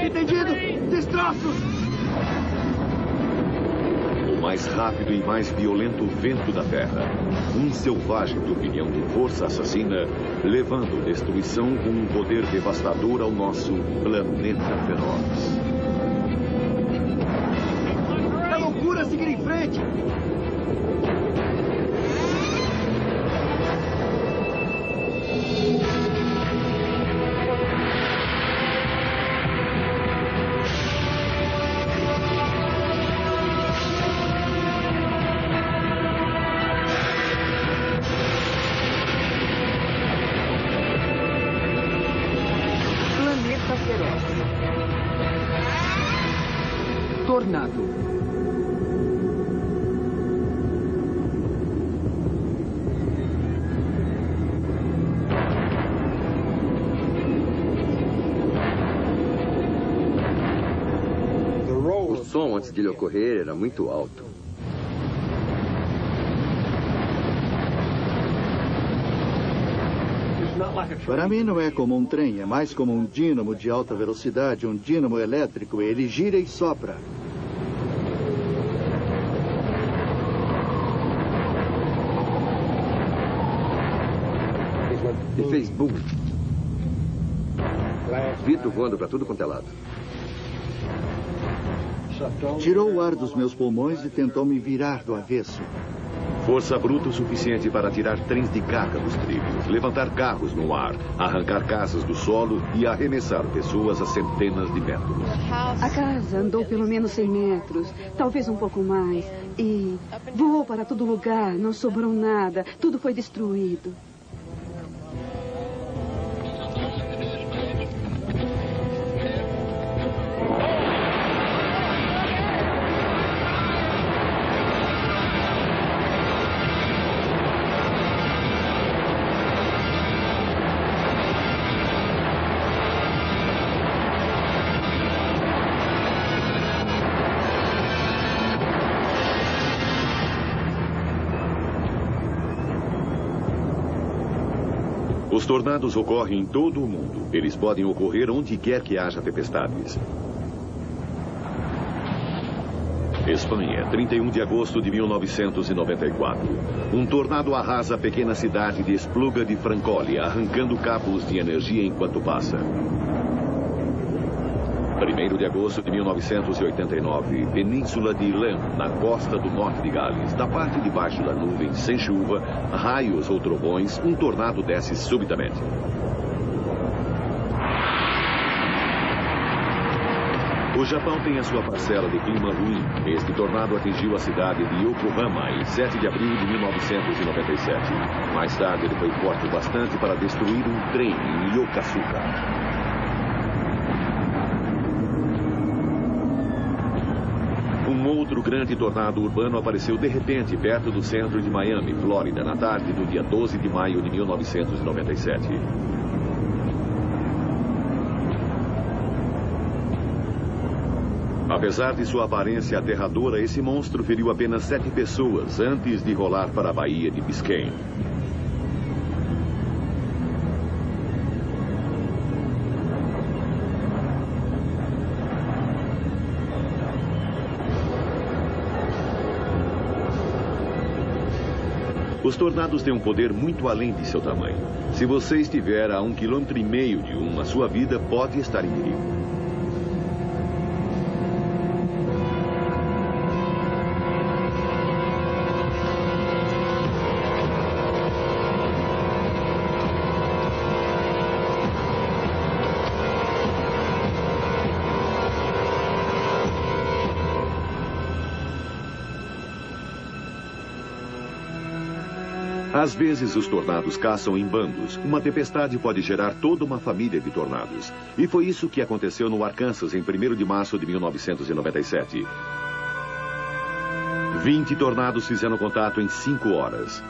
Entendido! Destroços! O mais rápido e mais violento vento da Terra. Um selvagem turbilhão de força assassina, levando destruição com um poder devastador ao nosso planeta feroz. É loucura seguir em frente! Tornado. O som antes de ele ocorrer era muito alto. Para mim não é como um trem, é mais como um dínamo de alta velocidade, um dínamo elétrico. Ele gira e sopra. E fez boom. Vidro voando para tudo quanto é lado. Tirou o ar dos meus pulmões e tentou me virar do avesso. Força bruta o suficiente para tirar trens de carga dos trilhos, levantar carros no ar, arrancar casas do solo e arremessar pessoas a centenas de metros. A casa andou pelo menos 100 metros, talvez um pouco mais, e voou para todo lugar, não sobrou nada, tudo foi destruído. Os tornados ocorrem em todo o mundo. Eles podem ocorrer onde quer que haja tempestades. Espanha, 31 de agosto de 1994. Um tornado arrasa a pequena cidade de Espluga de Francolha, arrancando cabos de energia enquanto passa. 1º de agosto de 1989, Península de Ilan, na costa do norte de Gales. Da parte de baixo da nuvem, sem chuva, raios ou trovões, um tornado desce subitamente. O Japão tem a sua parcela de clima ruim. Este tornado atingiu a cidade de Yokohama em 7 de abril de 1997. Mais tarde, ele foi forte bastante para destruir um trem em Yokosuka. Um outro grande tornado urbano apareceu de repente perto do centro de Miami, Flórida, na tarde do dia 12 de maio de 1997. Apesar de sua aparência aterradora, esse monstro feriu apenas 7 pessoas antes de rolar para a Baía de Biscayne. Os tornados têm um poder muito além de seu tamanho. Se você estiver a 1,5 km de um, a sua vida pode estar em perigo. Às vezes, os tornados caçam em bandos. Uma tempestade pode gerar toda uma família de tornados. E foi isso que aconteceu no Arkansas em 1º de março de 1997. 20 tornados fizeram contato em 5 horas.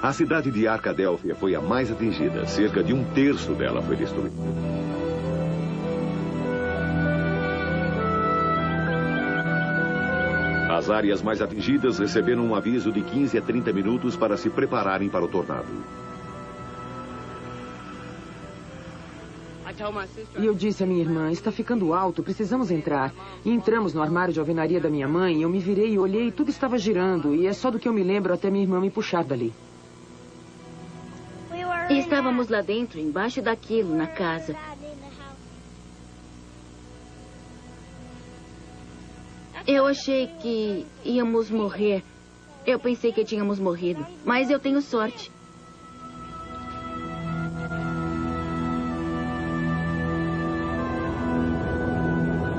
A cidade de Arcadélia foi a mais atingida. Cerca de 1/3 dela foi destruída. As áreas mais atingidas receberam um aviso de 15 a 30 minutos para se prepararem para o tornado. E eu disse à minha irmã, está ficando alto, precisamos entrar. E entramos no armário de alvenaria da minha mãe, eu me virei e olhei e tudo estava girando. E é só do que eu me lembro até minha irmã me puxar dali. Estávamos lá dentro, embaixo daquilo, na casa. Eu achei que íamos morrer. Eu pensei que tínhamos morrido, mas eu tenho sorte.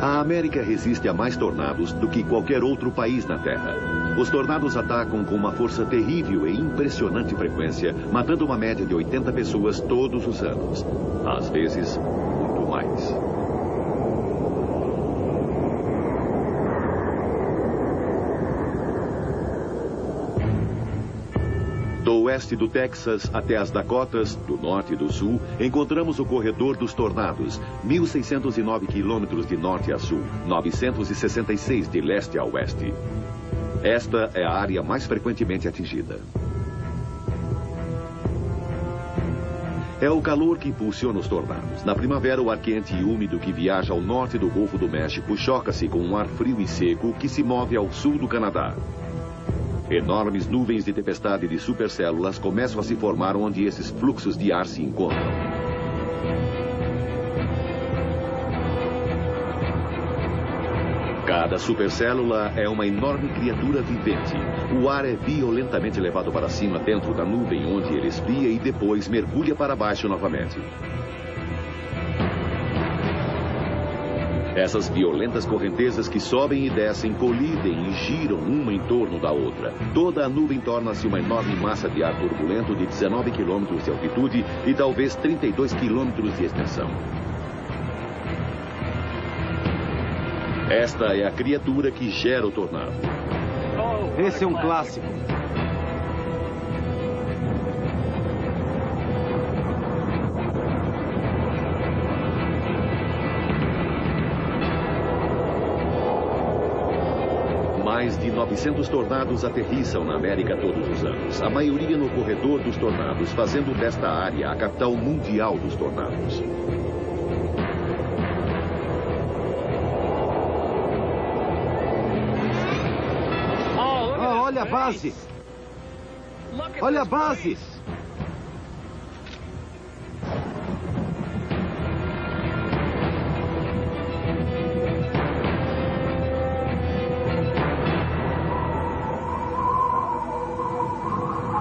A América resiste a mais tornados do que qualquer outro país na Terra. Os tornados atacam com uma força terrível e impressionante frequência, matando uma média de 80 pessoas todos os anos. Às vezes, muito mais. Do oeste do Texas até as Dakotas, do norte e do sul, encontramos o corredor dos tornados, 1.609 quilômetros de norte a sul, 966 de leste a oeste. Esta é a área mais frequentemente atingida. É o calor que impulsiona os tornados. Na primavera, o ar quente e úmido que viaja ao norte do Golfo do México choca-se com um ar frio e seco que se move ao sul do Canadá. Enormes nuvens de tempestade de supercélulas começam a se formar onde esses fluxos de ar se encontram. Cada supercélula é uma enorme criatura vivente. O ar é violentamente levado para cima dentro da nuvem, onde ele esfria e depois mergulha para baixo novamente. Essas violentas correntezas que sobem e descem, colidem e giram uma em torno da outra. Toda a nuvem torna-se uma enorme massa de ar turbulento de 19 quilômetros de altitude e talvez 32 quilômetros de extensão. Esta é a criatura que gera o tornado. Esse é um clássico. Mais de 900 tornados aterrissam na América todos os anos. A maioria no corredor dos tornados, fazendo desta área a capital mundial dos tornados. Olha a base! Olha a base!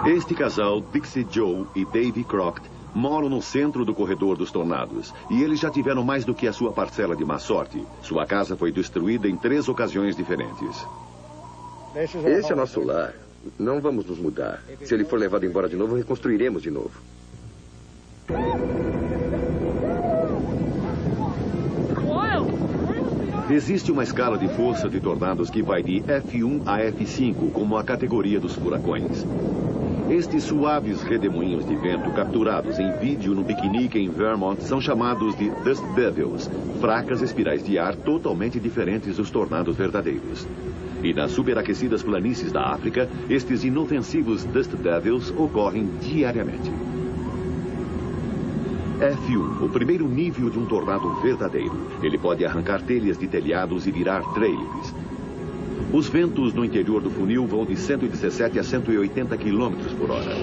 Este casal, Dixie Joe e Davy Crockett, moram no centro do corredor dos tornados. E eles já tiveram mais do que a sua parcela de má sorte. Sua casa foi destruída em 3 ocasiões diferentes. Esse é nosso lar. Não vamos nos mudar. Se ele for levado embora de novo, reconstruiremos de novo. Existe uma escala de força de tornados que vai de F1 a F5, como a categoria dos furacões. Estes suaves redemoinhos de vento capturados em vídeo no piquenique em Vermont são chamados de Dust Devils, fracas espirais de ar totalmente diferentes dos tornados verdadeiros. E nas superaquecidas planícies da África, estes inofensivos Dust Devils ocorrem diariamente. F1, o primeiro nível de um tornado verdadeiro. Ele pode arrancar telhas de telhados e virar trailers. Os ventos no interior do funil vão de 117 a 180 km por hora.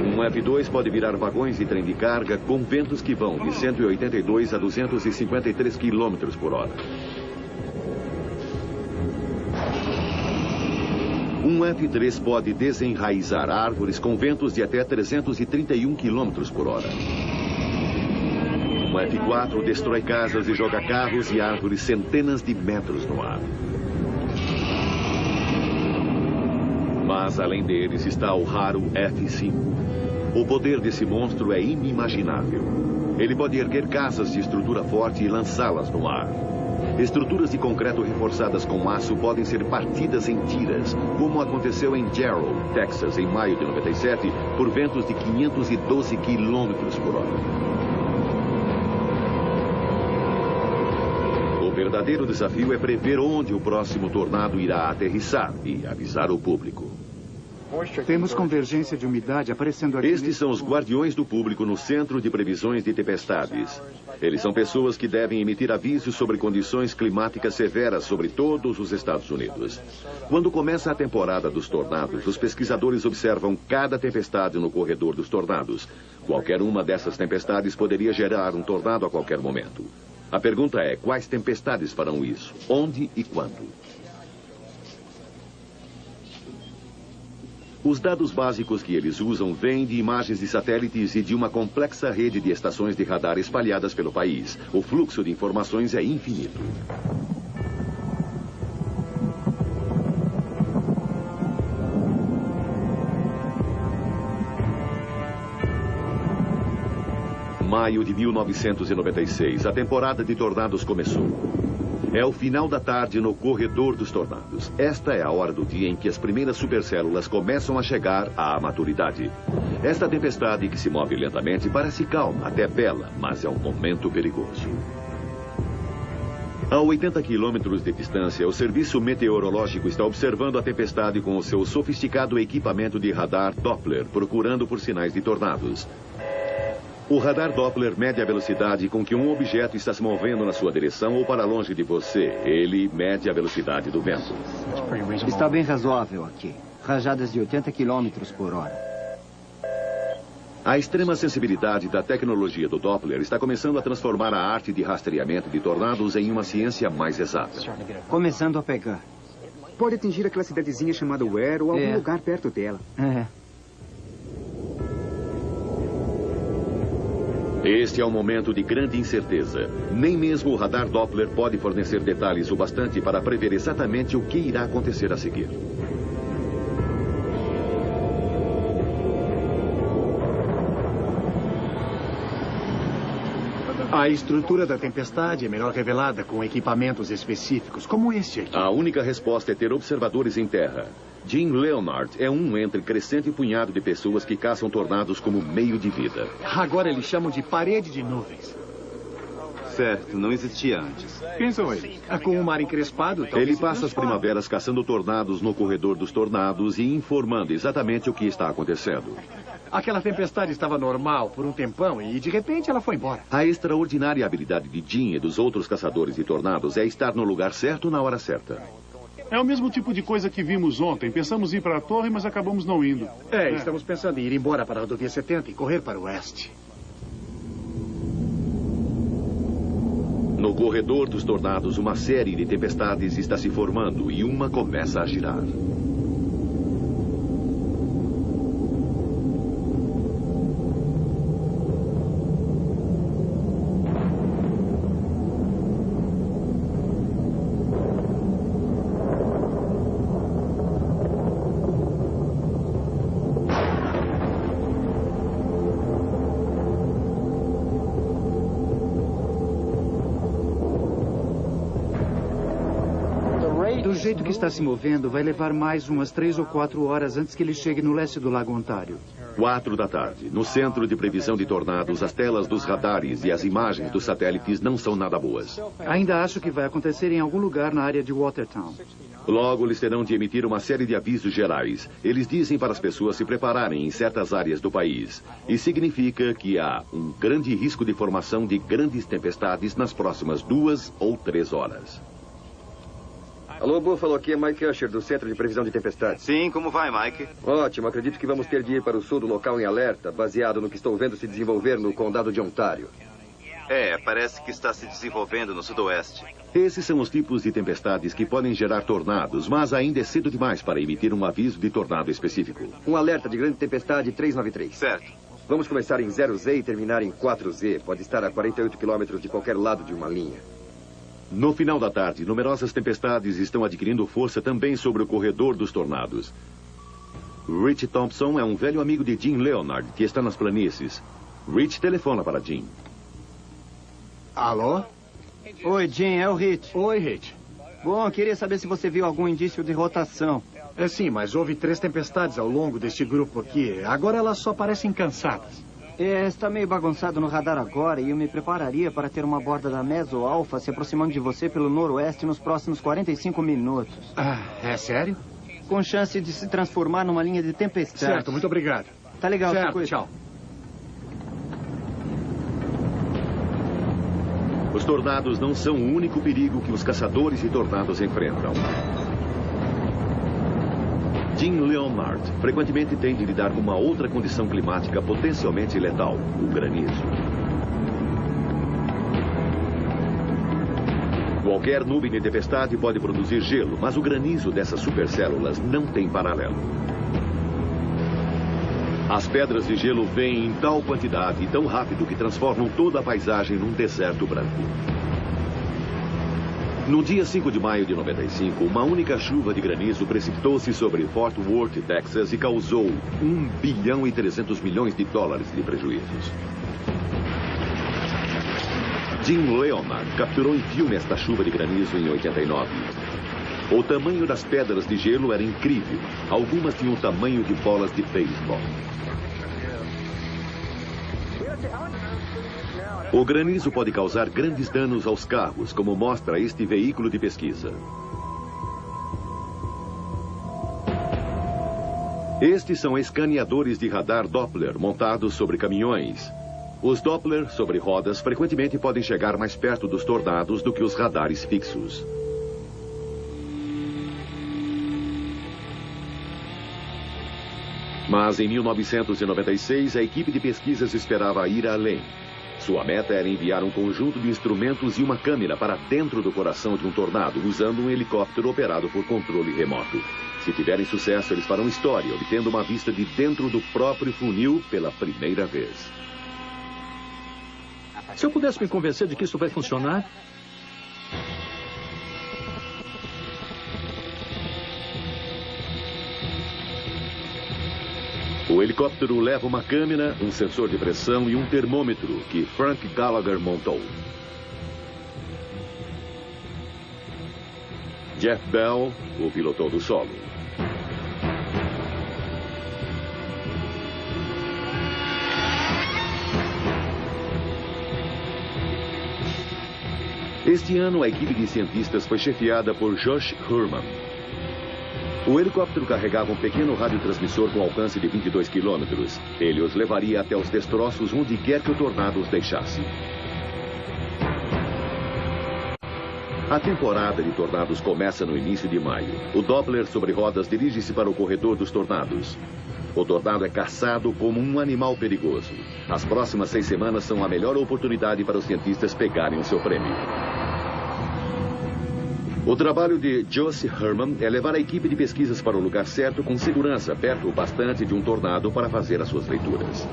Um F2 pode virar vagões de trem de carga com ventos que vão de 182 a 253 km por hora. Um F3 pode desenraizar árvores com ventos de até 331 km por hora. Um F4 destrói casas e joga carros e árvores centenas de metros no ar. Mas, além deles, está o raro F5. O poder desse monstro é inimaginável. Ele pode erguer casas de estrutura forte e lançá-las no ar. Estruturas de concreto reforçadas com aço podem ser partidas em tiras, como aconteceu em Jarrow, Texas, em maio de 97, por ventos de 512 km por hora. O verdadeiro desafio é prever onde o próximo tornado irá aterrissar e avisar o público. Temos convergência de umidade aparecendo aqui. Estes são os guardiões do público no Centro de Previsões de Tempestades. Eles são pessoas que devem emitir avisos sobre condições climáticas severas sobre todos os Estados Unidos. Quando começa a temporada dos tornados, os pesquisadores observam cada tempestade no corredor dos tornados. Qualquer uma dessas tempestades poderia gerar um tornado a qualquer momento. A pergunta é, quais tempestades farão isso? Onde e quando? Os dados básicos que eles usam vêm de imagens de satélites e de uma complexa rede de estações de radar espalhadas pelo país. O fluxo de informações é infinito. Maio de 1996, a temporada de tornados começou. É o final da tarde no corredor dos tornados. Esta é a hora do dia em que as primeiras supercélulas começam a chegar à maturidade. Esta tempestade que se move lentamente parece calma, até bela, mas é um momento perigoso. A 80 quilômetros de distância, o Serviço Meteorológico está observando a tempestade com o seu sofisticado equipamento de radar Doppler, procurando por sinais de tornados. O radar Doppler mede a velocidade com que um objeto está se movendo na sua direção ou para longe de você. Ele mede a velocidade do vento. Está bem razoável aqui. Rajadas de 80 km por hora. A extrema sensibilidade da tecnologia do Doppler está começando a transformar a arte de rastreamento de tornados em uma ciência mais exata. Começando a pegar. Pode atingir aquela cidadezinha chamada Ware ou algum lugar perto dela. Este é um momento de grande incerteza. Nem mesmo o radar Doppler pode fornecer detalhes o bastante para prever exatamente o que irá acontecer a seguir. A estrutura da tempestade é melhor revelada com equipamentos específicos, como este aqui. A única resposta é ter observadores em terra. Jim Leonard é um entre crescente punhado de pessoas que caçam tornados como meio de vida. Agora eles chamam de parede de nuvens. Certo, não existia antes. Pensam eles. Com o mar encrespado... Ele passa as primaveras caçando tornados no corredor dos tornados e informando exatamente o que está acontecendo. Aquela tempestade estava normal por um tempão e de repente ela foi embora. A extraordinária habilidade de Jim e dos outros caçadores de tornados é estar no lugar certo na hora certa. É o mesmo tipo de coisa que vimos ontem. Pensamos em ir para a torre, mas acabamos não indo. Estamos pensando em ir embora para a rodovia 70 e correr para o oeste. No corredor dos tornados, uma série de tempestades está se formando e uma começa a girar. Do jeito que está se movendo, vai levar mais umas 3 ou 4 horas antes que ele chegue no leste do Lago Ontário. 4 da tarde. No Centro de Previsão de Tornados, as telas dos radares e as imagens dos satélites não são nada boas. Ainda acho que vai acontecer em algum lugar na área de Watertown. Logo, eles terão de emitir uma série de avisos gerais. Eles dizem para as pessoas se prepararem em certas áreas do país. E significa que há um grande risco de formação de grandes tempestades nas próximas 2 ou 3 horas. Alô, Buffalo, aqui é Mike Usher, do Centro de Previsão de Tempestades. Sim, como vai, Mike? Ótimo, acredito que vamos ter de ir para o sul do local em alerta, baseado no que estou vendo se desenvolver no condado de Ontário. Parece que está se desenvolvendo no sudoeste. Esses são os tipos de tempestades que podem gerar tornados, mas ainda é cedo demais para emitir um aviso de tornado específico. Um alerta de grande tempestade 393. Certo. Vamos começar em 0Z e terminar em 4Z. Pode estar a 48 quilômetros de qualquer lado de uma linha. No final da tarde, numerosas tempestades estão adquirindo força também sobre o corredor dos tornados. Rich Thompson é um velho amigo de Jim Leonard, que está nas planícies. Rich telefona para Jim. Alô? Oi, Jim, é o Rich. Oi, Rich. Bom, queria saber se você viu algum indício de rotação. Sim, mas houve 3 tempestades ao longo deste grupo aqui. Agora elas só parecem cansadas. Está meio bagunçado no radar agora e eu me prepararia para ter uma borda da Meso Alpha se aproximando de você pelo noroeste nos próximos 45 minutos. É sério? com chance de se transformar numa linha de tempestade. Certo, muito obrigado. Tá legal, certo, tchau. Os tornados não são o único perigo que os caçadores de tornados enfrentam. Jim Leonard frequentemente tem de lidar com uma outra condição climática potencialmente letal, o granizo. Qualquer nuvem de tempestade pode produzir gelo, mas o granizo dessas supercélulas não tem paralelo. As pedras de gelo vêm em tal quantidade e tão rápido que transformam toda a paisagem num deserto branco. No dia 5 de maio de 95, uma única chuva de granizo precipitou-se sobre Fort Worth, Texas, e causou $1 bilhão e 300 milhões de prejuízos. Jim Leonard capturou em filme esta chuva de granizo em 89. O tamanho das pedras de gelo era incrível. Algumas tinham o tamanho de bolas de beisebol. O granizo pode causar grandes danos aos carros, como mostra este veículo de pesquisa. Estes são escaneadores de radar Doppler montados sobre caminhões. Os Doppler sobre rodas frequentemente podem chegar mais perto dos tornados do que os radares fixos. Mas em 1996, a equipe de pesquisas esperava ir além. Sua meta era enviar um conjunto de instrumentos e uma câmera para dentro do coração de um tornado, usando um helicóptero operado por controle remoto. Se tiverem sucesso, eles farão história, obtendo uma vista de dentro do próprio funil pela primeira vez. Se eu pudesse me convencer de que isso vai funcionar... O helicóptero leva uma câmera, um sensor de pressão e um termômetro que Frank Gallagher montou. Jeff Bell o pilotou do solo. Este ano, a equipe de cientistas foi chefiada por Josh Herman. O helicóptero carregava um pequeno radiotransmissor com alcance de 22 quilômetros. Ele os levaria até os destroços onde quer que o tornado os deixasse. A temporada de tornados começa no início de maio. O Doppler sobre rodas dirige-se para o corredor dos tornados. O tornado é caçado como um animal perigoso. As próximas 6 semanas são a melhor oportunidade para os cientistas pegarem o seu prêmio. O trabalho de Josh Herman é levar a equipe de pesquisas para o lugar certo com segurança, perto bastante de um tornado para fazer as suas leituras.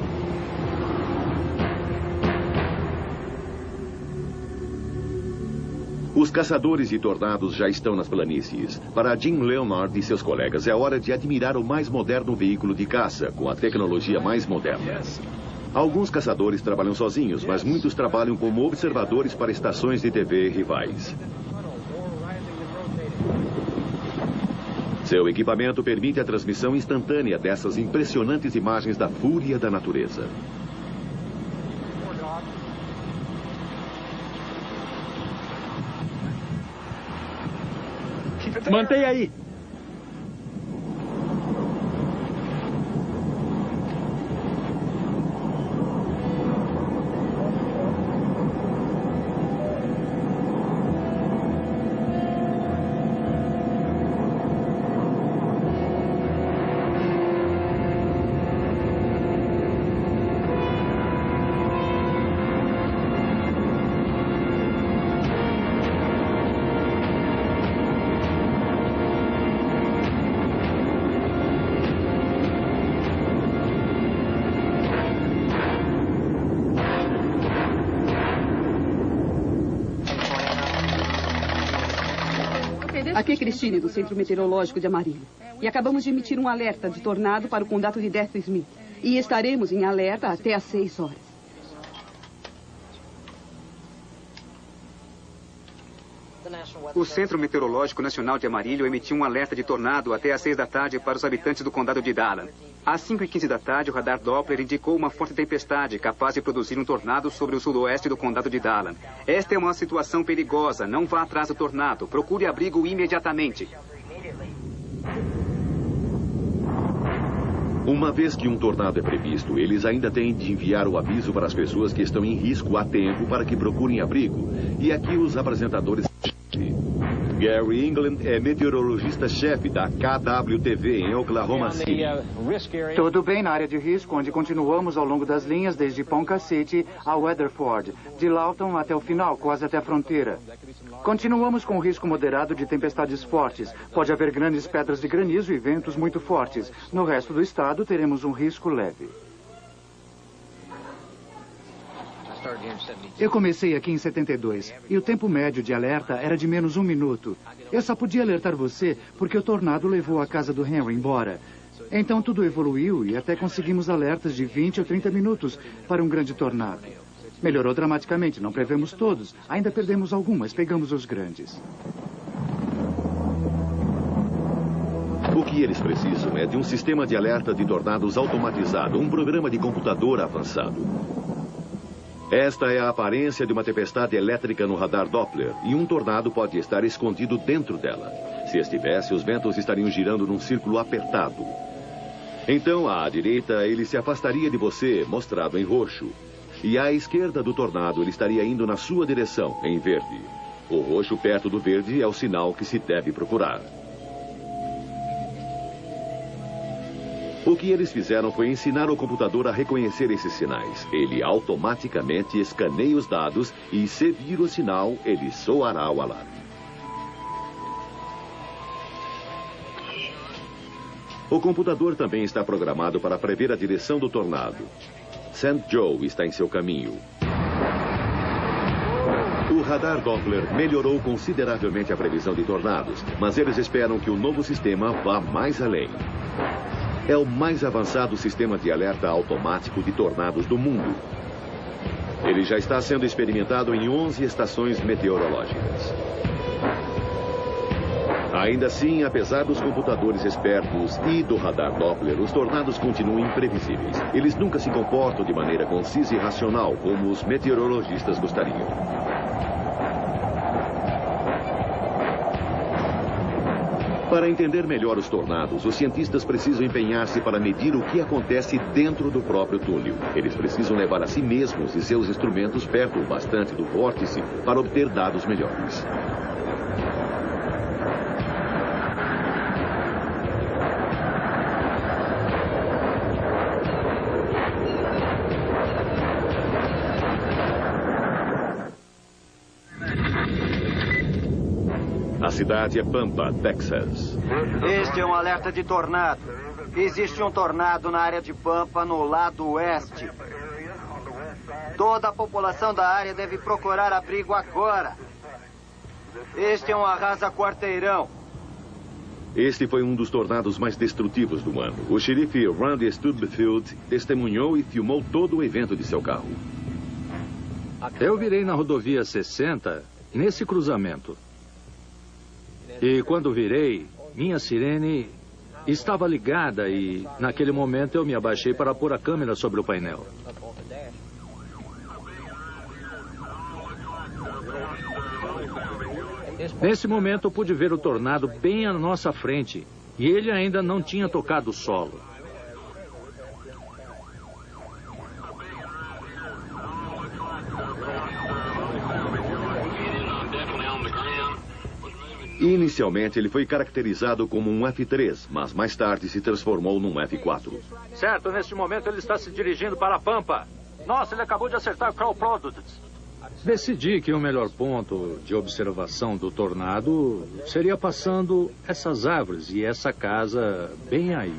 Os caçadores de tornados já estão nas planícies. Para Jim Leonard e seus colegas, é hora de admirar o mais moderno veículo de caça, com a tecnologia mais moderna. Alguns caçadores trabalham sozinhos, mas muitos trabalham como observadores para estações de TV rivais. Seu equipamento permite a transmissão instantânea dessas impressionantes imagens da fúria da natureza. Mantenha aí. Aqui é Christine, do Centro Meteorológico de Amarillo. E acabamos de emitir um alerta de tornado para o condado de Death Smith. E estaremos em alerta até às 6 horas. O Centro Meteorológico Nacional de Amarillo emitiu um alerta de tornado até às 6 da tarde para os habitantes do condado de Dallas. Às 5h15 da tarde, o radar Doppler indicou uma forte tempestade capaz de produzir um tornado sobre o sudoeste do condado de Dallas. Esta é uma situação perigosa. Não vá atrás do tornado. Procure abrigo imediatamente. Uma vez que um tornado é previsto, eles ainda têm de enviar o aviso para as pessoas que estão em risco a tempo para que procurem abrigo. E aqui os apresentadores... Gary England é meteorologista-chefe da KWTV em Oklahoma City. Tudo bem na área de risco, onde continuamos ao longo das linhas desde Ponca City a Weatherford, de Lawton até o final, quase até a fronteira. Continuamos com risco moderado de tempestades fortes. Pode haver grandes pedras de granizo e ventos muito fortes. No resto do estado, teremos um risco leve. Eu comecei aqui em 72 e o tempo médio de alerta era de menos 1 minuto. Eu só podia alertar você porque o tornado levou a casa do Henry embora. Então tudo evoluiu e até conseguimos alertas de 20 ou 30 minutos para um grande tornado. Melhorou dramaticamente, não prevemos todos. Ainda perdemos algum, mas pegamos os grandes. O que eles precisam é de um sistema de alerta de tornados automatizado, um programa de computador avançado. Esta é a aparência de uma tempestade elétrica no radar Doppler, e um tornado pode estar escondido dentro dela. Se estivesse, os ventos estariam girando num círculo apertado. Então, à direita, ele se afastaria de você, mostrado em roxo. E à esquerda do tornado, ele estaria indo na sua direção, em verde. O roxo perto do verde é o sinal que se deve procurar. O que eles fizeram foi ensinar o computador a reconhecer esses sinais. Ele automaticamente escaneia os dados e, se vir o sinal, ele soará o alarme. O computador também está programado para prever a direção do tornado. St. Joe está em seu caminho. O radar Doppler melhorou consideravelmente a previsão de tornados, mas eles esperam que o novo sistema vá mais além. É o mais avançado sistema de alerta automático de tornados do mundo. Ele já está sendo experimentado em 11 estações meteorológicas. Ainda assim, apesar dos computadores espertos e do radar Doppler, os tornados continuam imprevisíveis. Eles nunca se comportam de maneira concisa e racional, como os meteorologistas gostariam. Para entender melhor os tornados, os cientistas precisam empenhar-se para medir o que acontece dentro do próprio túnel. Eles precisam levar a si mesmos e seus instrumentos perto o bastante do vórtice para obter dados melhores. A cidade é Pampa, Texas. Este é um alerta de tornado. Existe um tornado na área de Pampa, no lado oeste. Toda a população da área deve procurar abrigo agora. Este é um arrasa-quarteirão. Este foi um dos tornados mais destrutivos do ano. O xerife Randy Stubblefield testemunhou e filmou todo o evento de seu carro. Eu virei na rodovia 60, nesse cruzamento. E quando virei, minha sirene estava ligada e, naquele momento, eu me abaixei para pôr a câmera sobre o painel. Nesse momento, eu pude ver o tornado bem à nossa frente e ele ainda não tinha tocado o solo. Inicialmente, ele foi caracterizado como um F3, mas mais tarde se transformou num F4. Certo, neste momento ele está se dirigindo para a Pampa. Nossa, ele acabou de acertar Crow Products. Decidi que o melhor ponto de observação do tornado seria passando essas árvores e essa casa bem aí.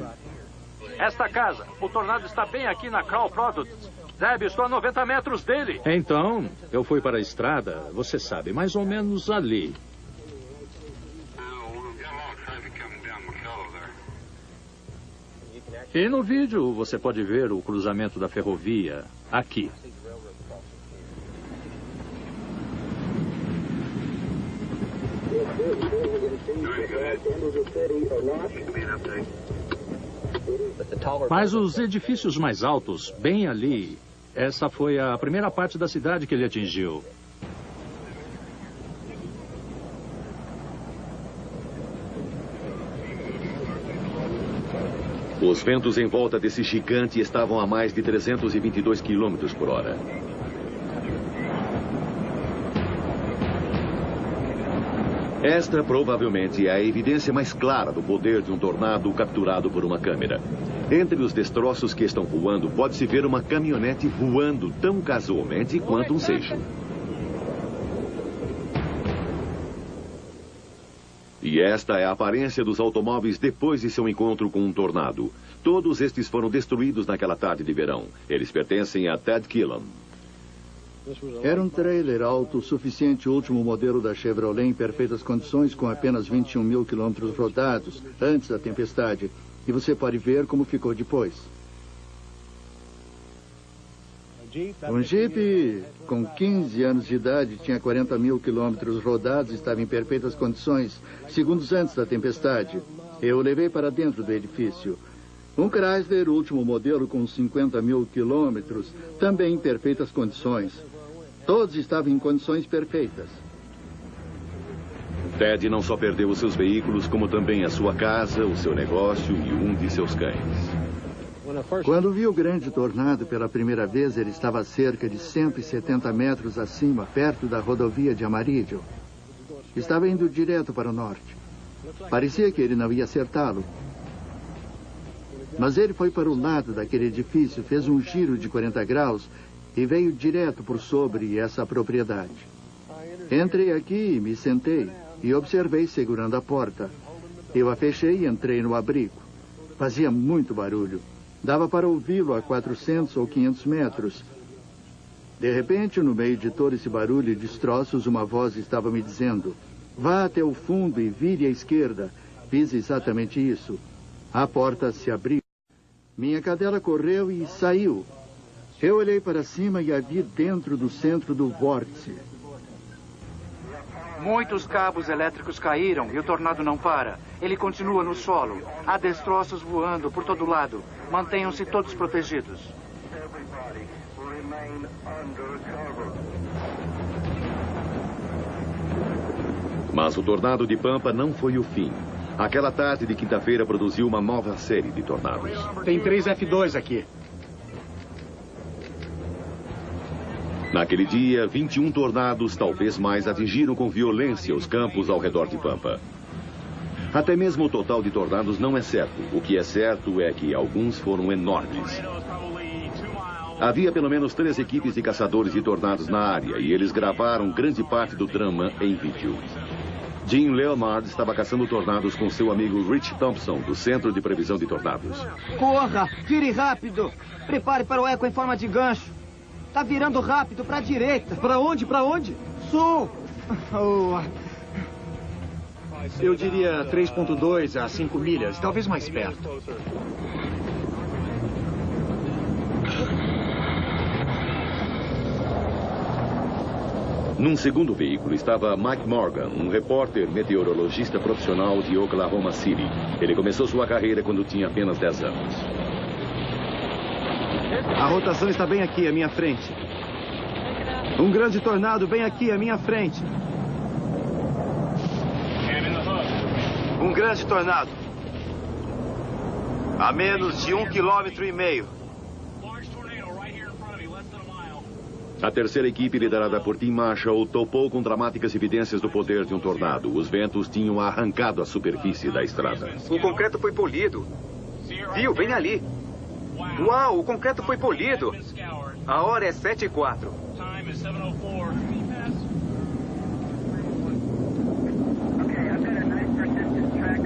Esta casa, o tornado está bem aqui na Crow Products. Deb, estou a 90 metros dele. Então, eu fui para a estrada, você sabe, mais ou menos ali. E no vídeo você pode ver o cruzamento da ferrovia aqui. Mas os edifícios mais altos, bem ali, essa foi a primeira parte da cidade que ele atingiu. Os ventos em volta desse gigante estavam a mais de 322 quilômetros por hora. Esta provavelmente é a evidência mais clara do poder de um tornado capturado por uma câmera. Entre os destroços que estão voando, pode-se ver uma caminhonete voando tão casualmente quanto um seixo. E esta é a aparência dos automóveis depois de seu encontro com um tornado. Todos estes foram destruídos naquela tarde de verão. Eles pertencem a Ted Killam. Era um trailer alto o suficiente, último modelo da Chevrolet, em perfeitas condições, com apenas 21 mil quilômetros rodados antes da tempestade. E você pode ver como ficou depois. Um Jeep com 15 anos de idade, tinha 40 mil quilômetros rodados, estava em perfeitas condições, segundos antes da tempestade. Eu o levei para dentro do edifício. Um Chrysler, último modelo, com 50 mil quilômetros, também em perfeitas condições. Todos estavam em condições perfeitas. Ted não só perdeu os seus veículos, como também a sua casa, o seu negócio e um de seus cães. Quando vi o grande tornado pela primeira vez, ele estava a cerca de 170 metros acima, perto da rodovia de Amarillo. Estava indo direto para o norte. Parecia que ele não ia acertá-lo. Mas ele foi para o lado daquele edifício, fez um giro de 40 graus e veio direto por sobre essa propriedade. Entrei aqui e me sentei e observei segurando a porta. Eu a fechei e entrei no abrigo. Fazia muito barulho. Dava para ouvi-lo a 400 ou 500 metros. De repente, no meio de todo esse barulho e destroços, uma voz estava me dizendo: vá até o fundo e vire à esquerda. Fiz exatamente isso. A porta se abriu. Minha cadela correu e saiu. Eu olhei para cima e a vi dentro do centro do vórtice. Muitos cabos elétricos caíram e o tornado não para. Ele continua no solo. Há destroços voando por todo lado. Mantenham-se todos protegidos. Mas o tornado de Pampa não foi o fim. Aquela tarde de quinta-feira produziu uma nova série de tornados. Tem 3 F2 aqui. Naquele dia, 21 tornados, talvez mais, atingiram com violência os campos ao redor de Pampa. Até mesmo o total de tornados não é certo. O que é certo é que alguns foram enormes. Havia pelo menos 3 equipes de caçadores de tornados na área e eles gravaram grande parte do drama em vídeo. Jim Leonard estava caçando tornados com seu amigo Rich Thompson, do Centro de Previsão de Tornados. Corra! Vire rápido! Prepare para o eco em forma de gancho. Tá virando rápido para a direita. Para onde? Para onde? Sul! Oh. Eu diria 3,2 a 5 milhas, talvez mais perto. Num segundo veículo estava Mike Morgan, um repórter meteorologista profissional de Oklahoma City. Ele começou sua carreira quando tinha apenas 10 anos. A rotação está bem aqui à minha frente. Um grande tornado bem aqui à minha frente. Um grande tornado. A menos de 1,5 km. A terceira equipe, liderada por Tim Marshall, topou com dramáticas evidências do poder de um tornado. Os ventos tinham arrancado a superfície da estrada. O concreto foi polido. Viu? Bem ali. Uau, o concreto foi polido. A hora é 7:04.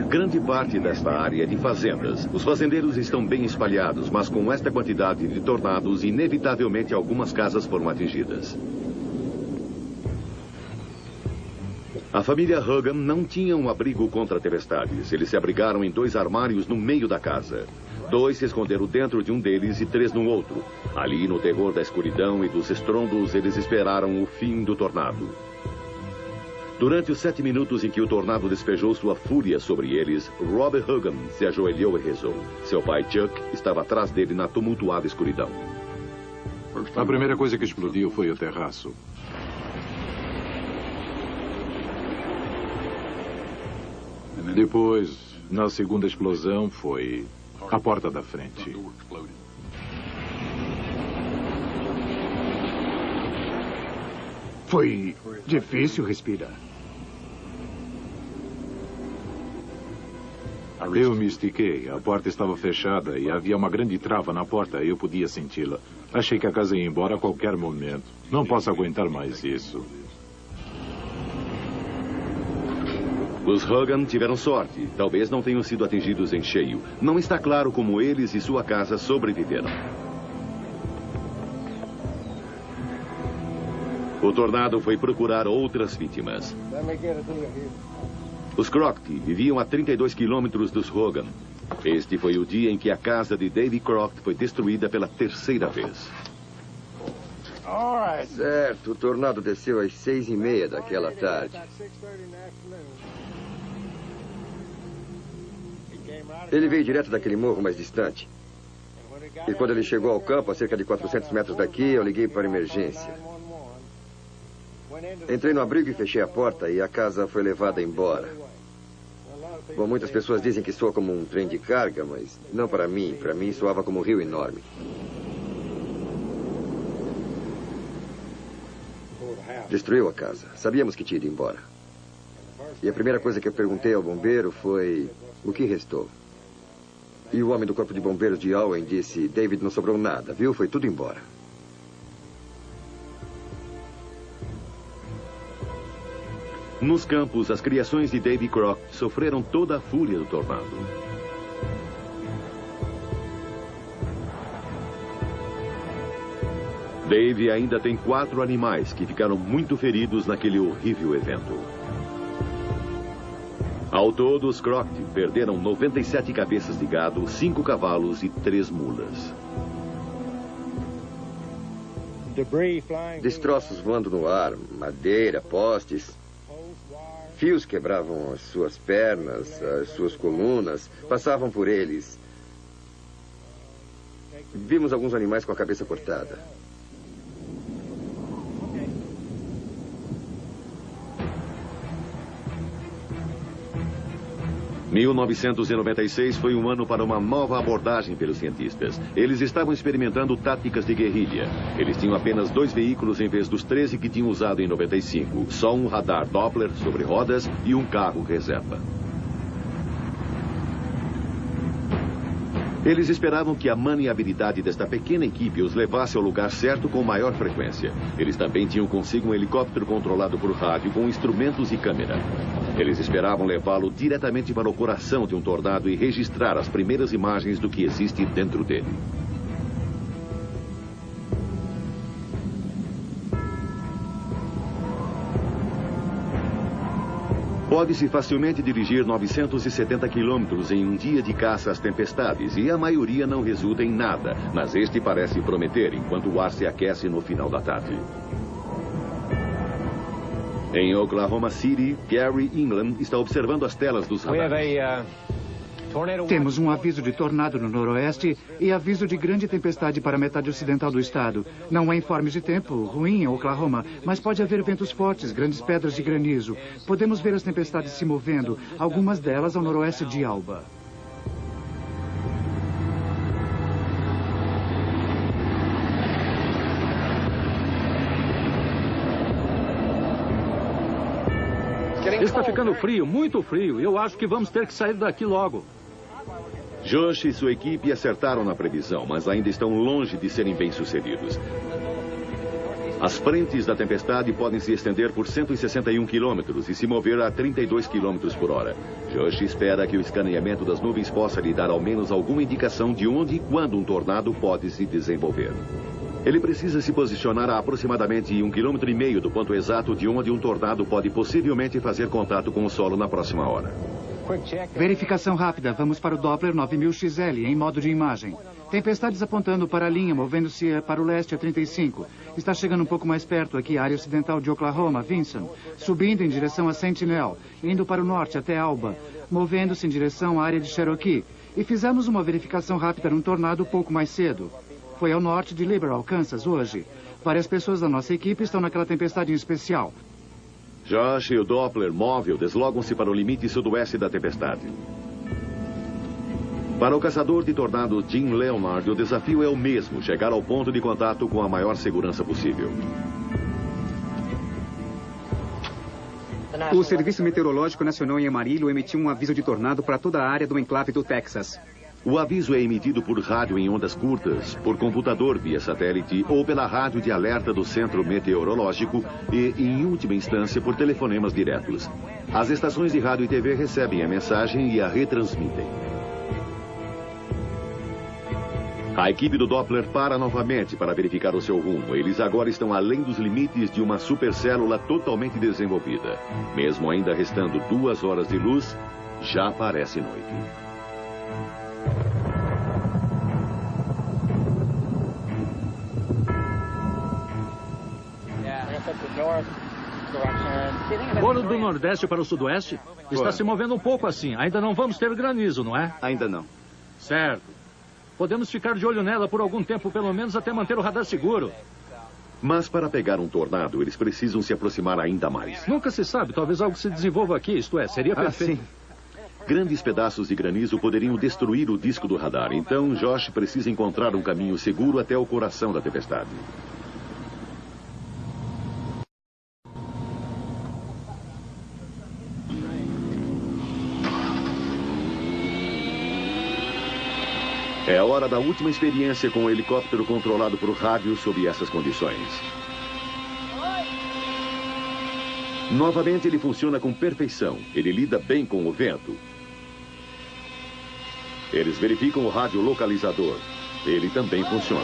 Grande parte desta área é de fazendas. Os fazendeiros estão bem espalhados, mas com esta quantidade de tornados, inevitavelmente algumas casas foram atingidas. A família Hogan não tinha um abrigo contra tempestades. Eles se abrigaram em 2 armários no meio da casa. 2 se esconderam dentro de um deles e 3 no outro. Ali, no terror da escuridão e dos estrondos, eles esperaram o fim do tornado. Durante os 7 minutos em que o tornado despejou sua fúria sobre eles, Robert Hogan se ajoelhou e rezou. Seu pai, Chuck, estava atrás dele na tumultuada escuridão. A primeira coisa que explodiu foi o terraço. Depois, na segunda explosão, foi A porta da frente. Foi difícil respirar. Eu me estiquei. A porta estava fechada e havia uma grande trava na porta e eu podia senti-la. Achei que a casa ia embora a qualquer momento. Não posso aguentar mais isso. Os Hogan tiveram sorte. Talvez não tenham sido atingidos em cheio. Não está claro como eles e sua casa sobreviveram. O tornado foi procurar outras vítimas. Os Crockett viviam a 32 quilômetros dos Hogan. Este foi o dia em que a casa de Davy Crockett foi destruída pela terceira vez. Certo, o tornado desceu às 6:30 daquela tarde. Ele veio direto daquele morro mais distante. E quando ele chegou ao campo, a cerca de 400 metros daqui, eu liguei para emergência. Entrei no abrigo e fechei a porta e a casa foi levada embora. Bom, muitas pessoas dizem que soa como um trem de carga, mas não para mim. Para mim, soava como um rio enorme. Destruiu a casa. Sabíamos que tinha ido embora. E a primeira coisa que eu perguntei ao bombeiro foi o que restou. E o homem do corpo de bombeiros de Owen disse: David, não sobrou nada, viu? Foi tudo embora. Nos campos, as criações de Davy Crockett sofreram toda a fúria do tornado. Davy ainda tem 4 animais que ficaram muito feridos naquele horrível evento. Ao todo, os Crockett perderam 97 cabeças de gado, 5 cavalos e 3 mulas. Destroços voando no ar, madeira, postes. Fios quebravam as suas pernas, as suas colunas, passavam por eles. Vimos alguns animais com a cabeça cortada. Em 1996 foi um ano para uma nova abordagem pelos cientistas. Eles estavam experimentando táticas de guerrilha. Eles tinham apenas 2 veículos em vez dos 13 que tinham usado em 95. Só um radar Doppler sobre rodas e um carro reserva. Eles esperavam que a maniabilidade desta pequena equipe os levasse ao lugar certo com maior frequência. Eles também tinham consigo um helicóptero controlado por rádio com instrumentos e câmera. Eles esperavam levá-lo diretamente para o coração de um tornado e registrar as primeiras imagens do que existe dentro dele. Pode-se facilmente dirigir 970 quilômetros em um dia de caça às tempestades e a maioria não resulta em nada, mas este parece prometer enquanto o ar se aquece no final da tarde. Em Oklahoma City, Gary England está observando as telas dos radares. Temos um aviso de tornado no noroeste e aviso de grande tempestade para a metade ocidental do estado. Não há informes de tempo ruim em Oklahoma, mas pode haver ventos fortes, grandes pedras de granizo. Podemos ver as tempestades se movendo, algumas delas ao noroeste de Alba. Está ficando frio, muito frio. Eu acho que vamos ter que sair daqui logo. Josh e sua equipe acertaram na previsão, mas ainda estão longe de serem bem-sucedidos. As frentes da tempestade podem se estender por 161 quilômetros e se mover a 32 quilômetros por hora. Josh espera que o escaneamento das nuvens possa lhe dar ao menos alguma indicação de onde e quando um tornado pode se desenvolver. Ele precisa se posicionar a aproximadamente 1,5 km do ponto exato de onde um tornado pode possivelmente fazer contato com o solo na próxima hora. Verificação rápida. Vamos para o Doppler 9000 XL em modo de imagem. Tempestades apontando para a linha, movendo-se para o leste a 35. Está chegando um pouco mais perto aqui, a área ocidental de Oklahoma, Vinson. Subindo em direção a Sentinel, indo para o norte até Alba, movendo-se em direção à área de Cherokee. E fizemos uma verificação rápida num tornado pouco mais cedo. Foi ao norte de Liberal, Kansas, hoje. Várias pessoas da nossa equipe estão naquela tempestade em especial. Josh e o Doppler móvel deslogam-se para o limite sudoeste da tempestade. Para o caçador de tornados Jim Leonard, o desafio é o mesmo, chegar ao ponto de contato com a maior segurança possível. O Serviço Meteorológico Nacional em Amarillo emitiu um aviso de tornado para toda a área do enclave do Texas. O aviso é emitido por rádio em ondas curtas, por computador via satélite ou pela rádio de alerta do Centro Meteorológico e, em última instância, por telefonemas diretos. As estações de rádio e TV recebem a mensagem e a retransmitem. A equipe do Doppler para novamente para verificar o seu rumo. Eles agora estão além dos limites de uma supercélula totalmente desenvolvida. Mesmo ainda restando 2 horas de luz, já parece noite. Foram do nordeste para o sudoeste? Está se movendo um pouco assim. Ainda não vamos ter granizo, não é? Ainda não. Certo. Podemos ficar de olho nela por algum tempo, pelo menos até manter o radar seguro. Mas para pegar um tornado, eles precisam se aproximar ainda mais. Nunca se sabe. Talvez algo se desenvolva aqui. Isto é, seria perfeito. Grandes pedaços de granizo poderiam destruir o disco do radar. Então, Josh precisa encontrar um caminho seguro até o coração da tempestade. É a hora da última experiência com o helicóptero controlado por rádio sob essas condições. Novamente ele funciona com perfeição. Ele lida bem com o vento. Eles verificam o rádio localizador. Ele também funciona.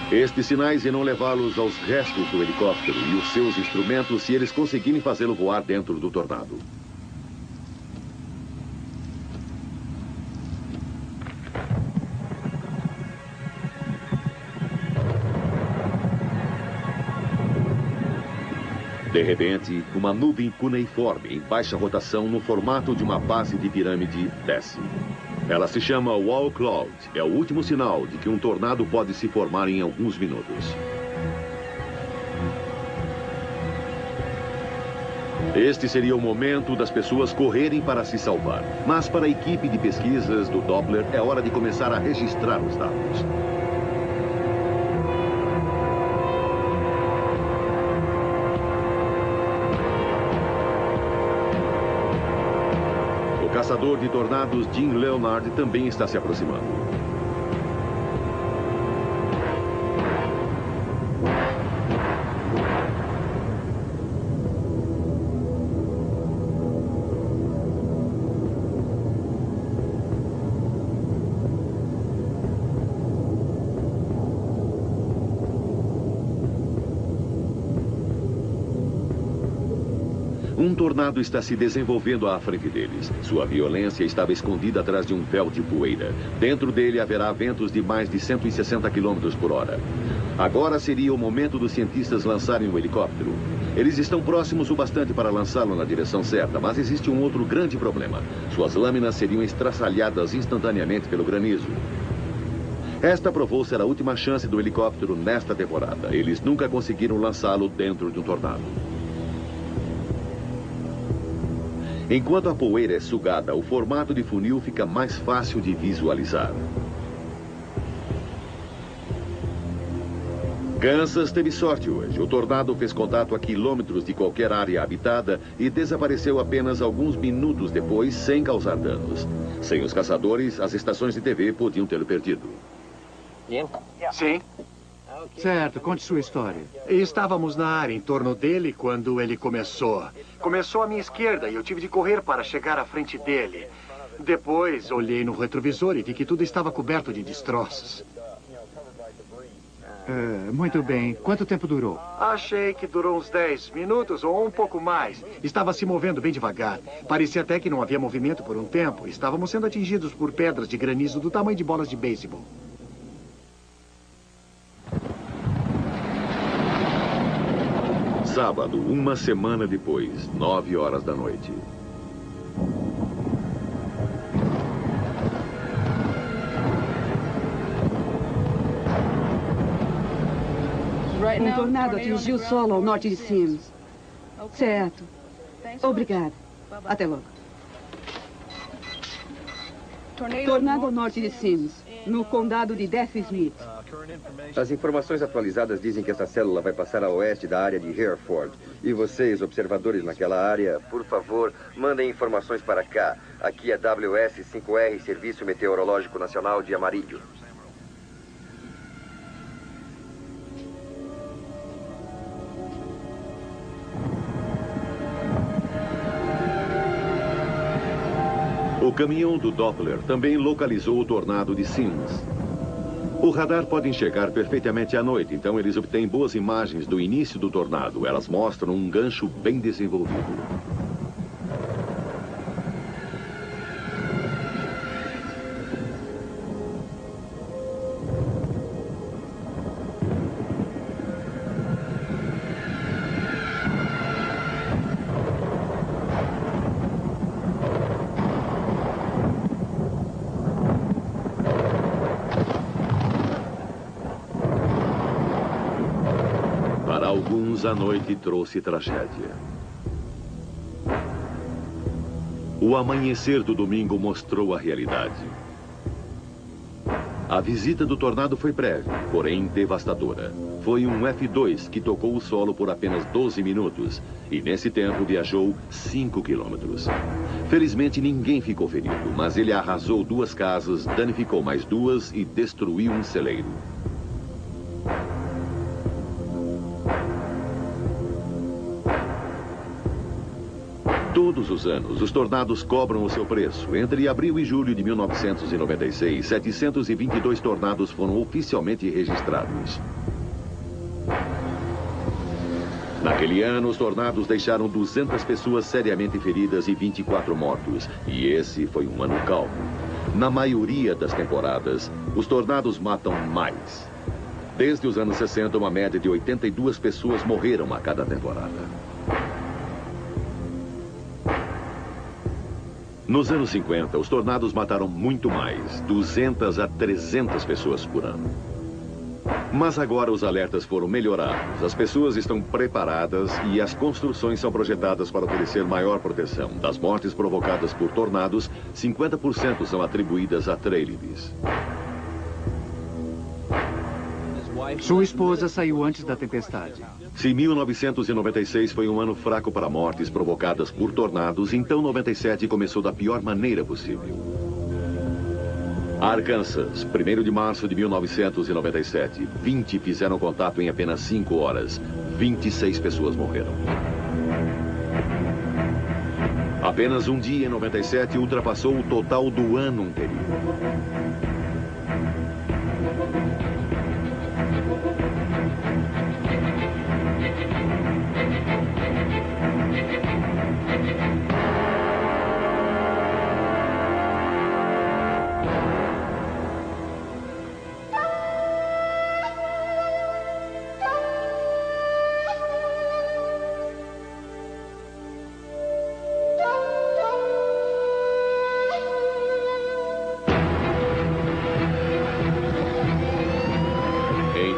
Estes sinais irão levá-los aos restos do helicóptero e os seus instrumentos se eles conseguirem fazê-lo voar dentro do tornado. De repente, uma nuvem cuneiforme em baixa rotação no formato de uma base de pirâmide desce. Ela se chama Wall Cloud. É o último sinal de que um tornado pode se formar em alguns minutos. Este seria o momento das pessoas correrem para se salvar. Mas para a equipe de pesquisas do Doppler, é hora de começar a registrar os dados. O caçador de tornados Jim Leonard também está se aproximando. Um tornado está se desenvolvendo à frente deles. Sua violência estava escondida atrás de um véu de poeira. Dentro dele haverá ventos de mais de 160 km por hora. Agora seria o momento dos cientistas lançarem o helicóptero. Eles estão próximos o bastante para lançá-lo na direção certa, mas existe um outro grande problema. Suas lâminas seriam estraçalhadas instantaneamente pelo granizo. Esta provou ser a última chance do helicóptero nesta temporada. Eles nunca conseguiram lançá-lo dentro de um tornado. Enquanto a poeira é sugada, o formato de funil fica mais fácil de visualizar. Kansas teve sorte hoje. O tornado fez contato a quilômetros de qualquer área habitada e desapareceu apenas alguns minutos depois, sem causar danos. Sem os caçadores, as estações de TV podiam tê-lo perdido. Sim. Certo, conte sua história. Estávamos na área em torno dele quando ele começou. Começou à minha esquerda e eu tive de correr para chegar à frente dele. Depois, olhei no retrovisor e vi que tudo estava coberto de destroços. Muito bem. Quanto tempo durou? Achei que durou uns 10 minutos ou um pouco mais. Estava se movendo bem devagar. Parecia até que não havia movimento por um tempo. Estávamos sendo atingidos por pedras de granizo do tamanho de bolas de beisebol. Sábado, uma semana depois, 9 horas da noite. Um tornado atingiu o solo ao norte de Sims. Certo. Obrigada. Até logo. Tornado ao norte de Sims, no condado de Death Smith. As informações atualizadas dizem que essa célula vai passar a oeste da área de Hereford. E vocês, observadores naquela área, por favor, mandem informações para cá. Aqui é WS-5R, Serviço Meteorológico Nacional de Amarillo. O caminhão do Doppler também localizou o tornado de Sims. O radar pode enxergar perfeitamente à noite, então eles obtêm boas imagens do início do tornado. Elas mostram um gancho bem desenvolvido. A noite trouxe tragédia. O amanhecer do domingo mostrou a realidade. A visita do tornado foi breve, porém devastadora. Foi um F2 que tocou o solo por apenas 12 minutos e, nesse tempo, viajou 5 quilômetros. Felizmente, ninguém ficou ferido, mas ele arrasou 2 casas, danificou mais 2 e destruiu um celeiro. Todos os anos, os tornados cobram o seu preço. Entre abril e julho de 1996, 722 tornados foram oficialmente registrados. Naquele ano, os tornados deixaram 200 pessoas seriamente feridas e 24 mortos. E esse foi um ano calmo. Na maioria das temporadas, os tornados matam mais. Desde os anos 60, uma média de 82 pessoas morreram a cada temporada. Nos anos 50, os tornados mataram muito mais, 200 a 300 pessoas por ano. Mas agora os alertas foram melhorados, as pessoas estão preparadas e as construções são projetadas para oferecer maior proteção. Das mortes provocadas por tornados, 50% são atribuídas a trailers. Sua esposa saiu antes da tempestade. Se 1996 foi um ano fraco para mortes provocadas por tornados, então 97 começou da pior maneira possível. Arkansas, 1º de março de 1997. 20 fizeram contato em apenas 5 horas. 26 pessoas morreram. Apenas um dia em 97 ultrapassou o total do ano anterior.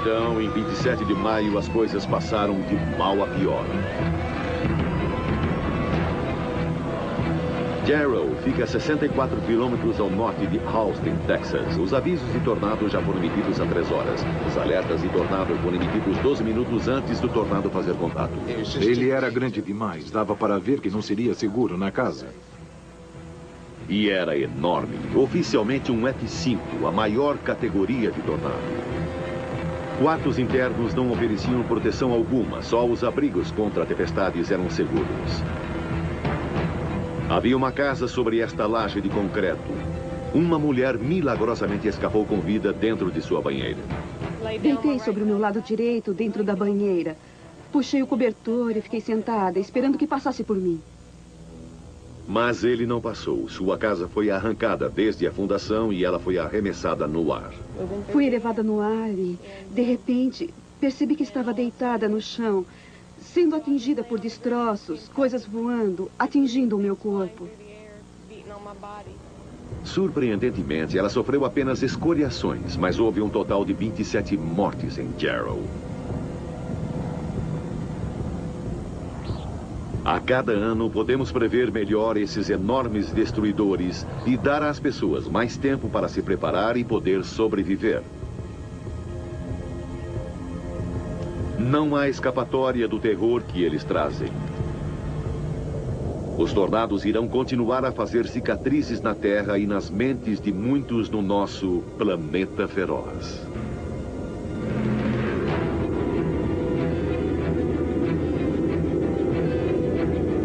Então, em 27 de maio, as coisas passaram de mal a pior. Jarrow fica a 64 quilômetros ao norte de Austin, Texas. Os avisos de tornado já foram emitidos há 3 horas. Os alertas de tornado foram emitidos 12 minutos antes do tornado fazer contato. Ele era grande demais. Dava para ver que não seria seguro na casa. E era enorme. Oficialmente um F5, a maior categoria de tornado. Quartos internos não ofereciam proteção alguma. Só os abrigos contra tempestades eram seguros. Havia uma casa sobre esta laje de concreto. Uma mulher milagrosamente escapou com vida dentro de sua banheira. Deitei sobre o meu lado direito, dentro da banheira. Puxei o cobertor e fiquei sentada, esperando que passasse por mim. Mas ele não passou. Sua casa foi arrancada desde a fundação e ela foi arremessada no ar. Fui elevada no ar e, de repente, percebi que estava deitada no chão, sendo atingida por destroços, coisas voando, atingindo o meu corpo. Surpreendentemente, ela sofreu apenas escoriações, mas houve um total de 27 mortes em Jarrow. A cada ano, podemos prever melhor esses enormes destruidores e dar às pessoas mais tempo para se preparar e poder sobreviver. Não há escapatória do terror que eles trazem. Os tornados irão continuar a fazer cicatrizes na Terra e nas mentes de muitos no nosso planeta feroz.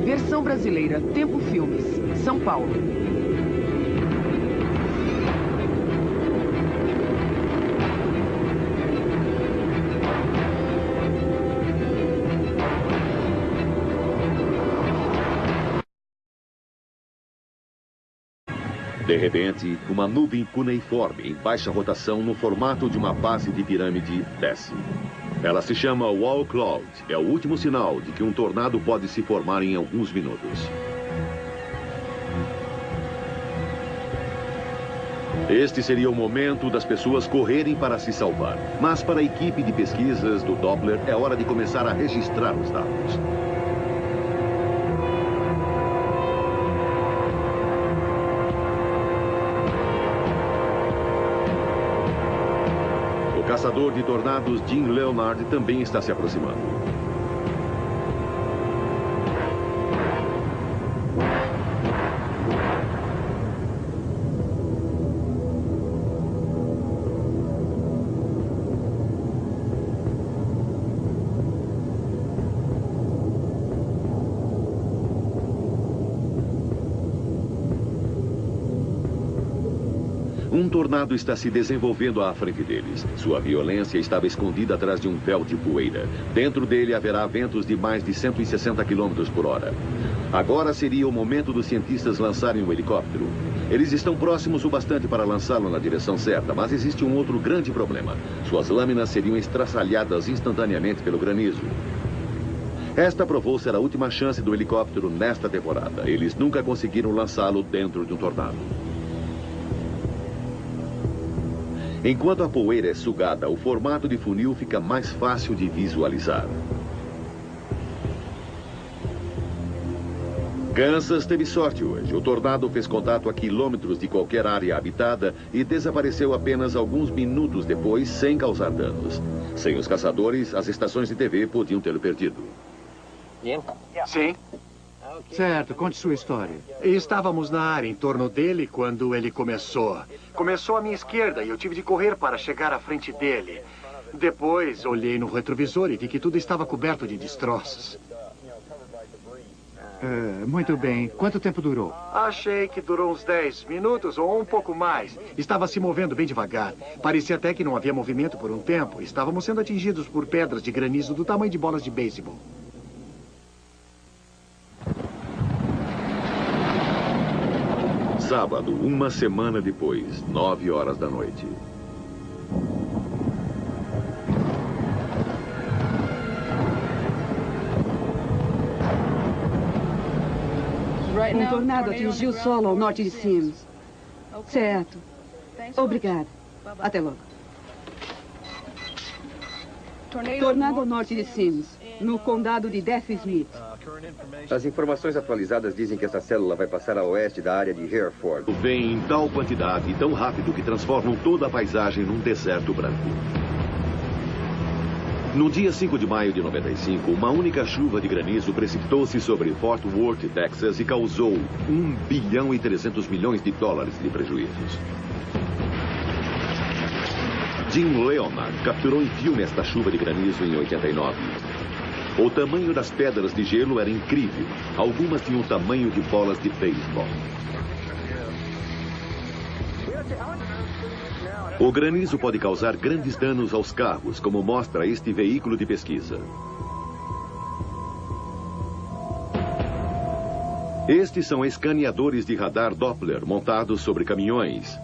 Versão brasileira, Tempo Filmes, São Paulo. De repente, uma nuvem cuneiforme em baixa rotação no formato de uma base de pirâmide desce. Ela se chama Wall Cloud. É o último sinal de que um tornado pode se formar em alguns minutos. Este seria o momento das pessoas correrem para se salvar. Mas para a equipe de pesquisas do Doppler, é hora de começar a registrar os dados. O caçador de tornados Jim Leonard também está se aproximando. Um tornado está se desenvolvendo à frente deles. Sua violência estava escondida atrás de um véu de poeira. Dentro dele haverá ventos de mais de 160 km por hora. Agora seria o momento dos cientistas lançarem um helicóptero. Eles estão próximos o bastante para lançá-lo na direção certa, mas existe um outro grande problema. Suas lâminas seriam estraçalhadas instantaneamente pelo granizo. Esta provou ser a última chance do helicóptero nesta temporada. Eles nunca conseguiram lançá-lo dentro de um tornado. Enquanto a poeira é sugada, o formato de funil fica mais fácil de visualizar. Kansas teve sorte hoje. O tornado fez contato a quilômetros de qualquer área habitada e desapareceu apenas alguns minutos depois, sem causar danos. Sem os caçadores, as estações de TV podiam tê-lo perdido. Sim. Certo, conte sua história. Estávamos na área em torno dele quando ele começou. Começou à minha esquerda e eu tive de correr para chegar à frente dele. Depois, olhei no retrovisor e vi que tudo estava coberto de destroços. Muito bem. Quanto tempo durou? Achei que durou uns 10 minutos ou um pouco mais. Estava se movendo bem devagar. Parecia até que não havia movimento por um tempo. Estávamos sendo atingidos por pedras de granizo do tamanho de bolas de beisebol. Sábado, uma semana depois, 9 horas da noite. Um tornado atingiu o solo ao norte de Sims. Certo. Obrigada. Até logo. Tornado ao norte de Sims, no condado de Death Smith. As informações atualizadas dizem que essa célula vai passar a oeste da área de Hereford. Vem em tal quantidade e tão rápido que transformam toda a paisagem num deserto branco. No dia 5 de maio de 95, uma única chuva de granizo precipitou-se sobre Fort Worth, Texas, e causou $1 bilhão e 300 milhões de prejuízos. Jim Leonard capturou em filme esta chuva de granizo em 89. O tamanho das pedras de gelo era incrível. Algumas tinham o tamanho de bolas de beisebol. O granizo pode causar grandes danos aos carros, como mostra este veículo de pesquisa. Estes são escaneadores de radar Doppler montados sobre caminhões.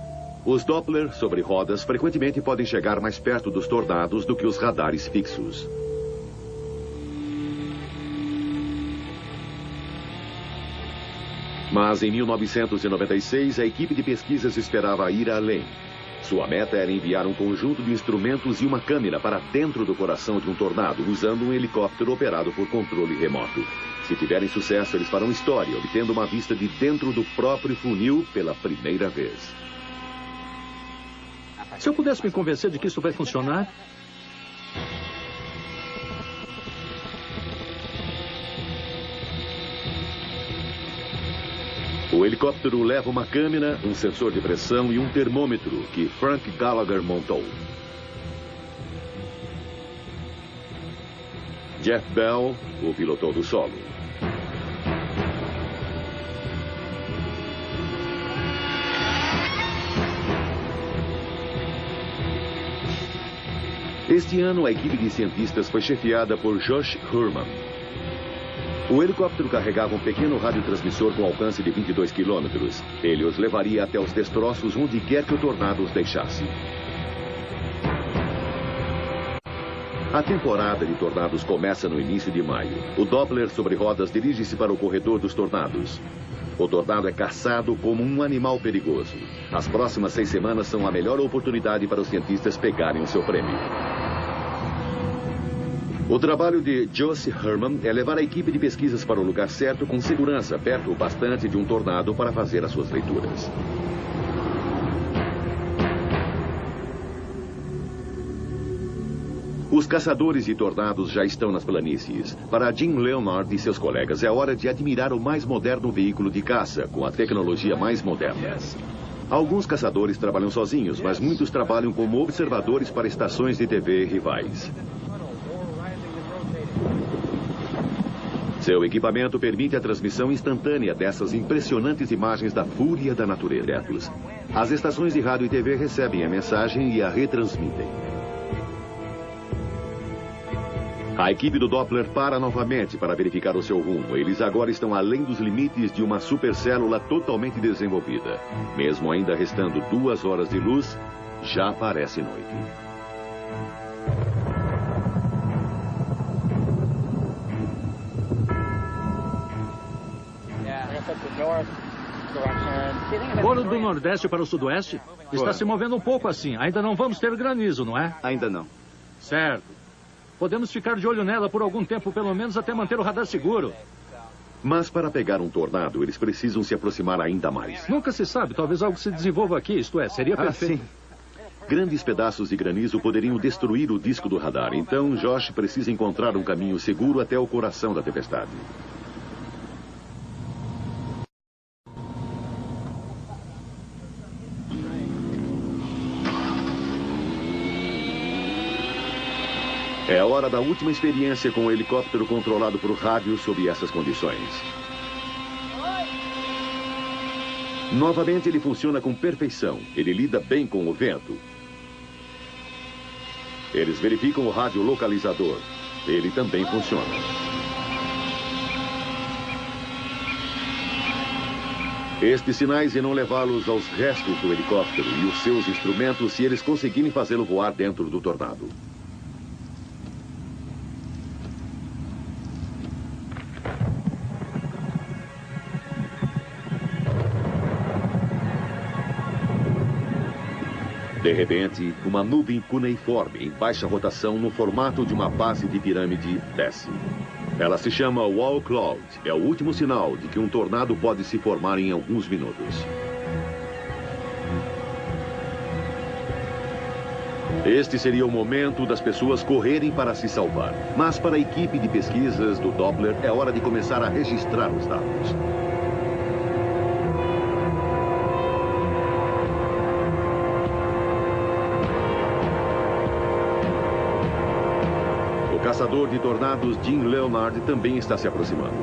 Os Doppler sobre rodas frequentemente podem chegar mais perto dos tornados do que os radares fixos. Mas em 1996, a equipe de pesquisas esperava ir além. Sua meta era enviar um conjunto de instrumentos e uma câmera para dentro do coração de um tornado, usando um helicóptero operado por controle remoto. Se tiverem sucesso, eles farão história, obtendo uma vista de dentro do próprio funil pela primeira vez. Se eu pudesse me convencer de que isso vai funcionar... O helicóptero leva uma câmera, um sensor de pressão e um termômetro que Frank Gallagher montou. Jeff Bell o pilotou do solo. Este ano, a equipe de cientistas foi chefiada por Josh Herman. O helicóptero carregava um pequeno radiotransmissor com alcance de 22 quilômetros. Ele os levaria até os destroços onde quer que o tornado os deixasse. A temporada de tornados começa no início de maio. O Doppler sobre rodas dirige-se para o corredor dos tornados. O tornado é caçado como um animal perigoso. As próximas 6 semanas são a melhor oportunidade para os cientistas pegarem o seu prêmio. O trabalho de Josh Herman é levar a equipe de pesquisas para o lugar certo com segurança, perto o bastante de um tornado para fazer as suas leituras. Os caçadores de tornados já estão nas planícies. Para Jim Leonard e seus colegas, é hora de admirar o mais moderno veículo de caça, com a tecnologia mais moderna. Alguns caçadores trabalham sozinhos, mas muitos trabalham como observadores para estações de TV rivais. Seu equipamento permite a transmissão instantânea dessas impressionantes imagens da fúria da natureza. As estações de rádio e TV recebem a mensagem e a retransmitem. A equipe do Doppler para novamente para verificar o seu rumo. Eles agora estão além dos limites de uma supercélula totalmente desenvolvida. Mesmo ainda restando 2 horas de luz, já parece noite. Fora do nordeste para o sudoeste? Está se movendo um pouco assim. Ainda não vamos ter granizo, não é? Ainda não. Certo. Podemos ficar de olho nela por algum tempo, pelo menos até manter o radar seguro. Mas para pegar um tornado, eles precisam se aproximar ainda mais. Nunca se sabe. Talvez algo se desenvolva aqui. Isto é, seria perfeito. Sim. Grandes pedaços de granizo poderiam destruir o disco do radar. Então, Josh precisa encontrar um caminho seguro até o coração da tempestade. É a hora da última experiência com o helicóptero controlado por rádio sob essas condições. Novamente, ele funciona com perfeição. Ele lida bem com o vento. Eles verificam o rádio localizador. Ele também funciona. Estes sinais irão levá-los aos restos do helicóptero e os seus instrumentos se eles conseguirem fazê-lo voar dentro do tornado. De repente, uma nuvem cuneiforme em baixa rotação no formato de uma base de pirâmide desce. Ela se chama Wall Cloud. É o último sinal de que um tornado pode se formar em alguns minutos. Este seria o momento das pessoas correrem para se salvar. Mas para a equipe de pesquisas do Doppler, é hora de começar a registrar os dados. O caçador de tornados Jim Leonard também está se aproximando.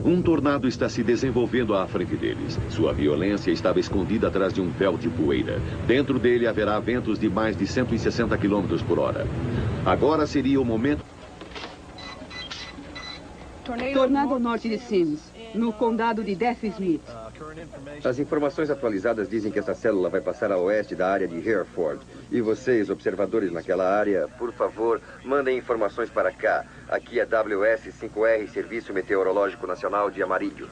Um tornado está se desenvolvendo à frente deles. Sua violência estava escondida atrás de um véu de poeira. Dentro dele haverá ventos de mais de 160 km por hora. Agora seria o momento... Tornado ao norte de Sims, no condado de Death Smith. As informações atualizadas dizem que essa célula vai passar a oeste da área de Hereford. E vocês, observadores naquela área, por favor, mandem informações para cá. Aqui é WS-5R, Serviço Meteorológico Nacional de Amarillo.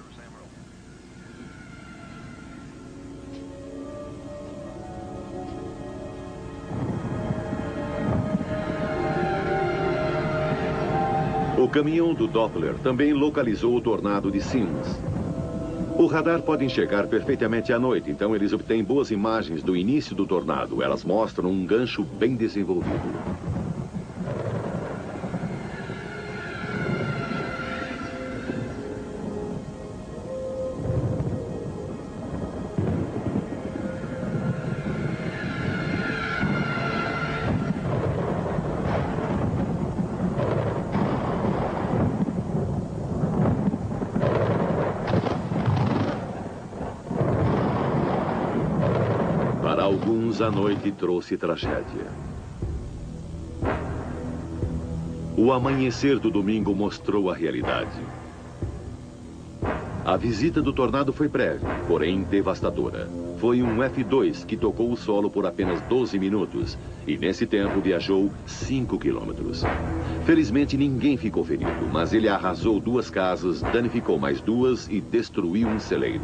O caminhão do Doppler também localizou o tornado de Sims. O radar pode enxergar perfeitamente à noite, então eles obtêm boas imagens do início do tornado. Elas mostram um gancho bem desenvolvido. A noite trouxe tragédia. O amanhecer do domingo mostrou a realidade. A visita do tornado foi breve, porém devastadora. Foi um F2 que tocou o solo por apenas 12 minutos e nesse tempo viajou 5 quilômetros. Felizmente ninguém ficou ferido, mas ele arrasou 2 casas, danificou mais 2 e destruiu um celeiro.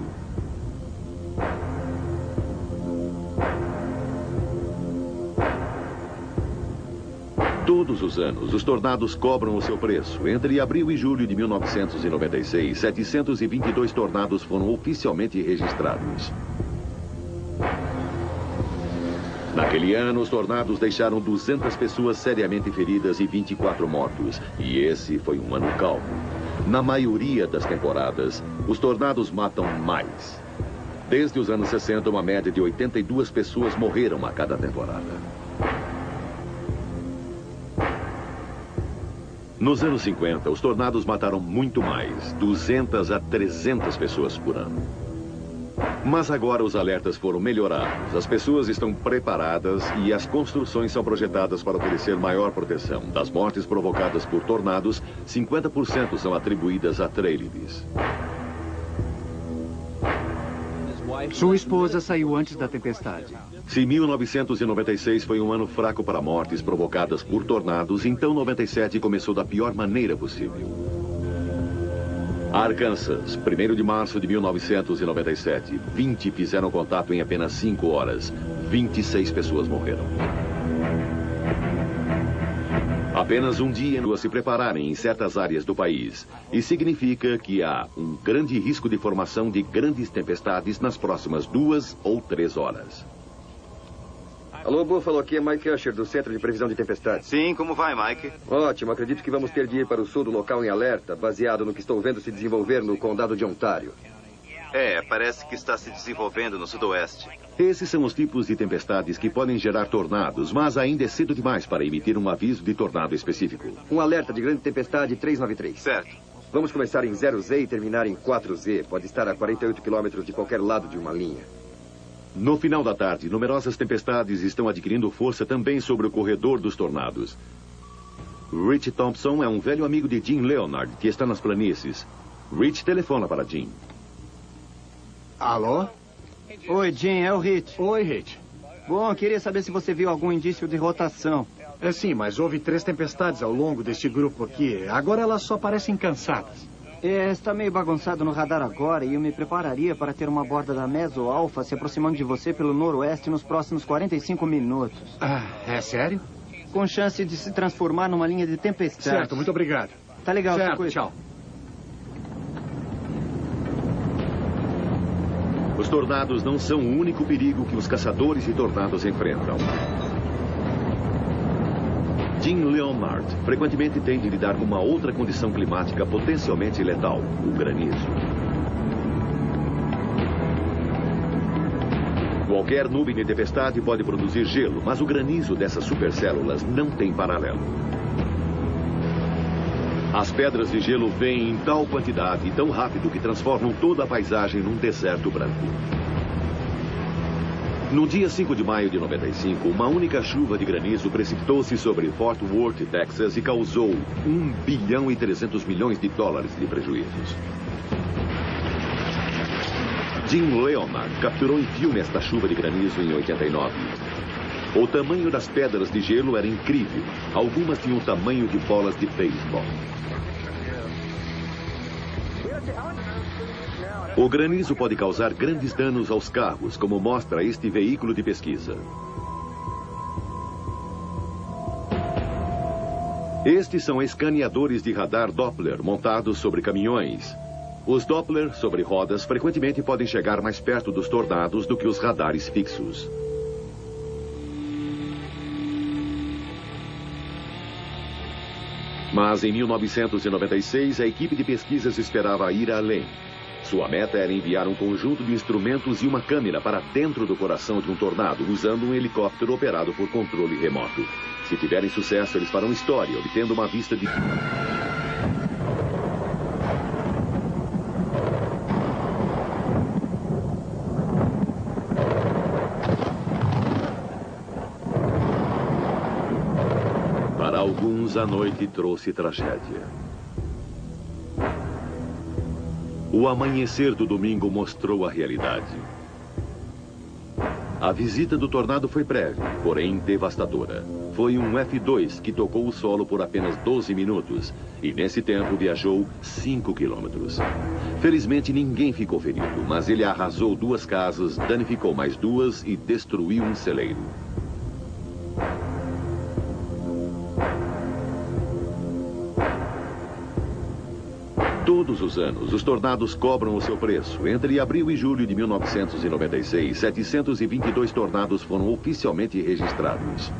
Todos os anos, os tornados cobram o seu preço. Entre abril e julho de 1996, 722 tornados foram oficialmente registrados. Naquele ano, os tornados deixaram 200 pessoas seriamente feridas e 24 mortos. E esse foi um ano calmo. Na maioria das temporadas, os tornados matam mais. Desde os anos 60, uma média de 82 pessoas morreram a cada temporada. Nos anos 50, os tornados mataram muito mais, 200 a 300 pessoas por ano. Mas agora os alertas foram melhorados, as pessoas estão preparadas e as construções são projetadas para oferecer maior proteção. Das mortes provocadas por tornados, 50% são atribuídas a treileries. Sua esposa saiu antes da tempestade. Se 1996 foi um ano fraco para mortes provocadas por tornados, então 97 começou da pior maneira possível. Arkansas, 1º de março de 1997. 20 fizeram contato em apenas 5 horas. 26 pessoas morreram. Apenas um dia para se prepararem em certas áreas do país. E significa que há um grande risco de formação de grandes tempestades nas próximas 2 ou 3 horas. Alô, Buffalo, aqui é Mike Usher, do Centro de Previsão de Tempestades. Sim, como vai, Mike? Ótimo, acredito que vamos ter de ir para o sul do local em alerta, baseado no que estou vendo se desenvolver no condado de Ontário. Parece que está se desenvolvendo no sudoeste. Esses são os tipos de tempestades que podem gerar tornados, mas ainda é cedo demais para emitir um aviso de tornado específico. Um alerta de grande tempestade 393. Certo. Vamos começar em 0Z e terminar em 4Z. Pode estar a 48 quilômetros de qualquer lado de uma linha. No final da tarde, numerosas tempestades estão adquirindo força também sobre o corredor dos tornados. Rich Thompson é um velho amigo de Jim Leonard, que está nas planícies. Rich telefona para Jim. Alô? Oi, Jim, é o Rich. Oi, Rich. Bom, queria saber se você viu algum indício de rotação. Sim, mas houve 3 tempestades ao longo deste grupo aqui. Agora elas só parecem cansadas. Está meio bagunçado no radar agora e eu me prepararia para ter uma borda da Meso Alpha se aproximando de você pelo noroeste nos próximos 45 minutos. É sério? Com chance de se transformar numa linha de tempestade. Certo, muito obrigado. Tá legal, certo, tchau. Os tornados não são o único perigo que os caçadores de tornados enfrentam. Jim Leonard frequentemente tem de lidar com uma outra condição climática potencialmente letal, o granizo. Qualquer nuvem de tempestade pode produzir gelo, mas o granizo dessas supercélulas não tem paralelo. As pedras de gelo vêm em tal quantidade e tão rápido que transformam toda a paisagem num deserto branco. No dia 5 de maio de 95, uma única chuva de granizo precipitou-se sobre Fort Worth, Texas, e causou $1 bilhão e 300 milhões de prejuízos. Jim Leonard capturou em filme esta chuva de granizo em 89. O tamanho das pedras de gelo era incrível. Algumas tinham o tamanho de bolas de beisebol. O granizo pode causar grandes danos aos carros, como mostra este veículo de pesquisa. Estes são escaneadores de radar Doppler montados sobre caminhões. Os Doppler sobre rodas frequentemente podem chegar mais perto dos tornados do que os radares fixos. Mas em 1996, a equipe de pesquisas esperava ir além. Sua meta era enviar um conjunto de instrumentos e uma câmera para dentro do coração de um tornado, usando um helicóptero operado por controle remoto. Se tiverem sucesso, eles farão história, obtendo uma vista de... Para alguns, a noite trouxe tragédia. O amanhecer do domingo mostrou a realidade. A visita do tornado foi breve, porém devastadora. Foi um F2 que tocou o solo por apenas 12 minutos e, nesse tempo, viajou 5 quilômetros. Felizmente, ninguém ficou ferido, mas ele arrasou 2 casas, danificou mais 2 e destruiu um celeiro. Todos os anos, os tornados cobram o seu preço. Entre abril e julho de 1996, 722 tornados foram oficialmente registrados.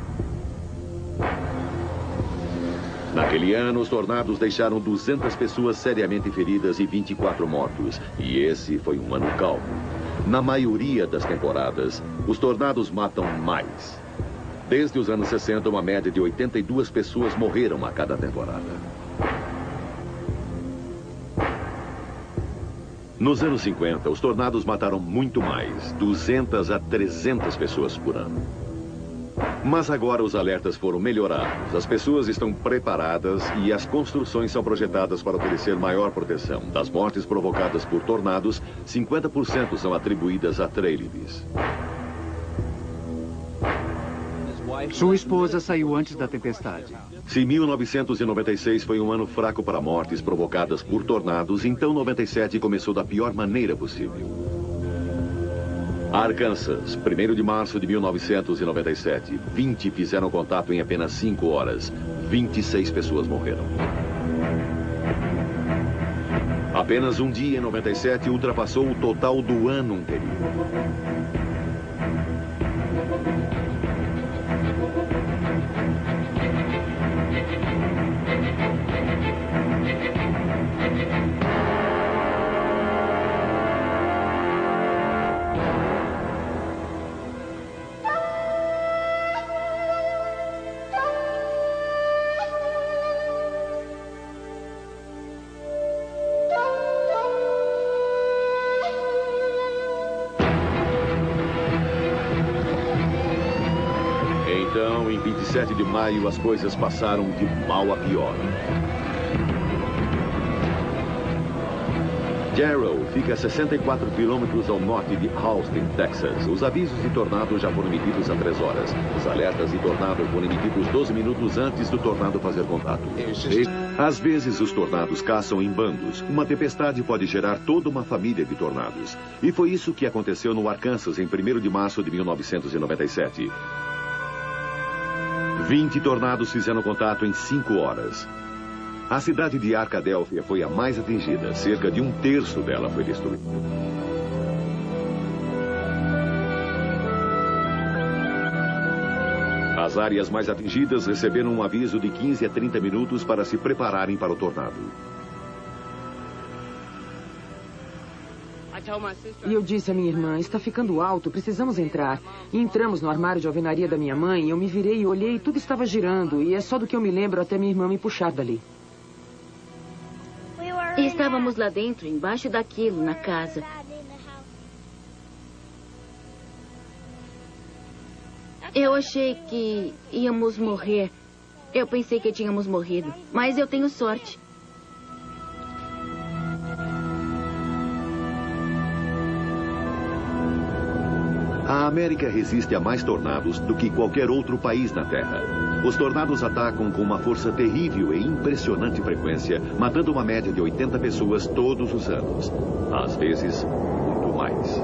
Naquele ano, os tornados deixaram 200 pessoas seriamente feridas e 24 mortos. E esse foi um ano calmo. Na maioria das temporadas, os tornados matam mais. Desde os anos 60, uma média de 82 pessoas morreram a cada temporada. Nos anos 50, os tornados mataram muito mais, 200 a 300 pessoas por ano. Mas agora os alertas foram melhorados, as pessoas estão preparadas e as construções são projetadas para oferecer maior proteção. Das mortes provocadas por tornados, 50% são atribuídas a trailers. Sua esposa saiu antes da tempestade. Se 1996 foi um ano fraco para mortes provocadas por tornados, então 97 começou da pior maneira possível. Arkansas, 1º de março de 1997. 20 fizeram contato em apenas 5 horas. 26 pessoas morreram. Apenas um dia em 97 ultrapassou o total do ano anterior. Então, em 27 de maio, as coisas passaram de mal a pior. Jarrow fica a 64 quilômetros ao norte de Austin, Texas. Os avisos de tornado já foram emitidos há 3 horas. Os alertas de tornado foram emitidos 12 minutos antes do tornado fazer contato. Às vezes, os tornados caçam em bandos. Uma tempestade pode gerar toda uma família de tornados. E foi isso que aconteceu no Arkansas em 1º de março de 1997. 20 tornados fizeram contato em 5 horas. A cidade de Arkadelphia foi a mais atingida. Cerca de 1/3 dela foi destruída. As áreas mais atingidas receberam um aviso de 15 a 30 minutos para se prepararem para o tornado. E eu disse à minha irmã, está ficando alto, precisamos entrar. E entramos no armário de alvenaria da minha mãe, eu me virei e olhei, tudo estava girando. E é só do que eu me lembro até minha irmã me puxar dali. E estávamos lá dentro, embaixo daquilo, na casa. Eu achei que íamos morrer. Eu pensei que tínhamos morrido. Mas eu tenho sorte. A América resiste a mais tornados do que qualquer outro país na Terra. Os tornados atacam com uma força terrível e impressionante frequência, matando uma média de 80 pessoas todos os anos. Às vezes, muito mais.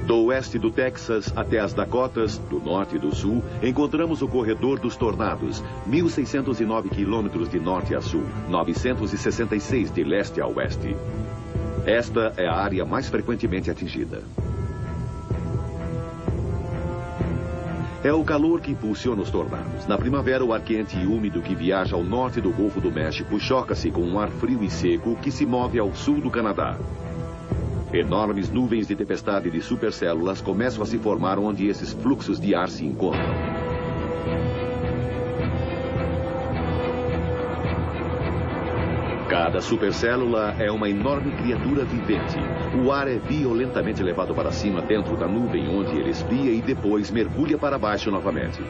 Do oeste do Texas até as Dakotas, do norte e do sul, encontramos o corredor dos tornados, 1.609 quilômetros de norte a sul, 966 de leste a oeste. Esta é a área mais frequentemente atingida. É o calor que impulsiona os tornados. Na primavera, o ar quente e úmido que viaja ao norte do Golfo do México choca-se com um ar frio e seco que se move ao sul do Canadá. Enormes nuvens de tempestade de supercélulas começam a se formar onde esses fluxos de ar se encontram. Cada supercélula é uma enorme criatura vivente. O ar é violentamente levado para cima dentro da nuvem, onde ele esfria e depois mergulha para baixo novamente.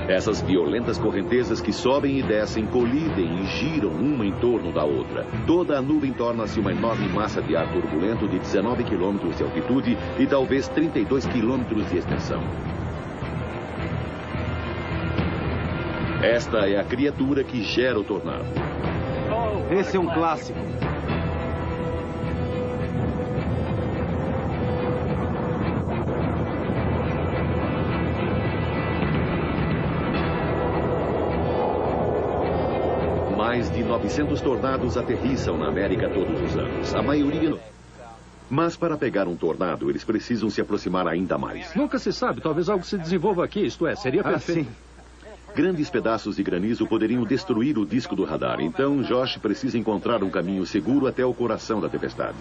Essas violentas correntezas que sobem e descem, colidem e giram uma em torno da outra. Toda a nuvem torna-se uma enorme massa de ar turbulento de 19 quilômetros de altitude e talvez 32 quilômetros de extensão. Esta é a criatura que gera o tornado. Esse é um clássico. Mais de 900 tornados aterrissam na América todos os anos. A maioria... Mas para pegar um tornado, eles precisam se aproximar ainda mais. Nunca se sabe. Talvez algo se desenvolva aqui. Isto é, seria perfeito. Sim. Grandes pedaços de granizo poderiam destruir o disco do radar. Então, Josh precisa encontrar um caminho seguro até o coração da tempestade.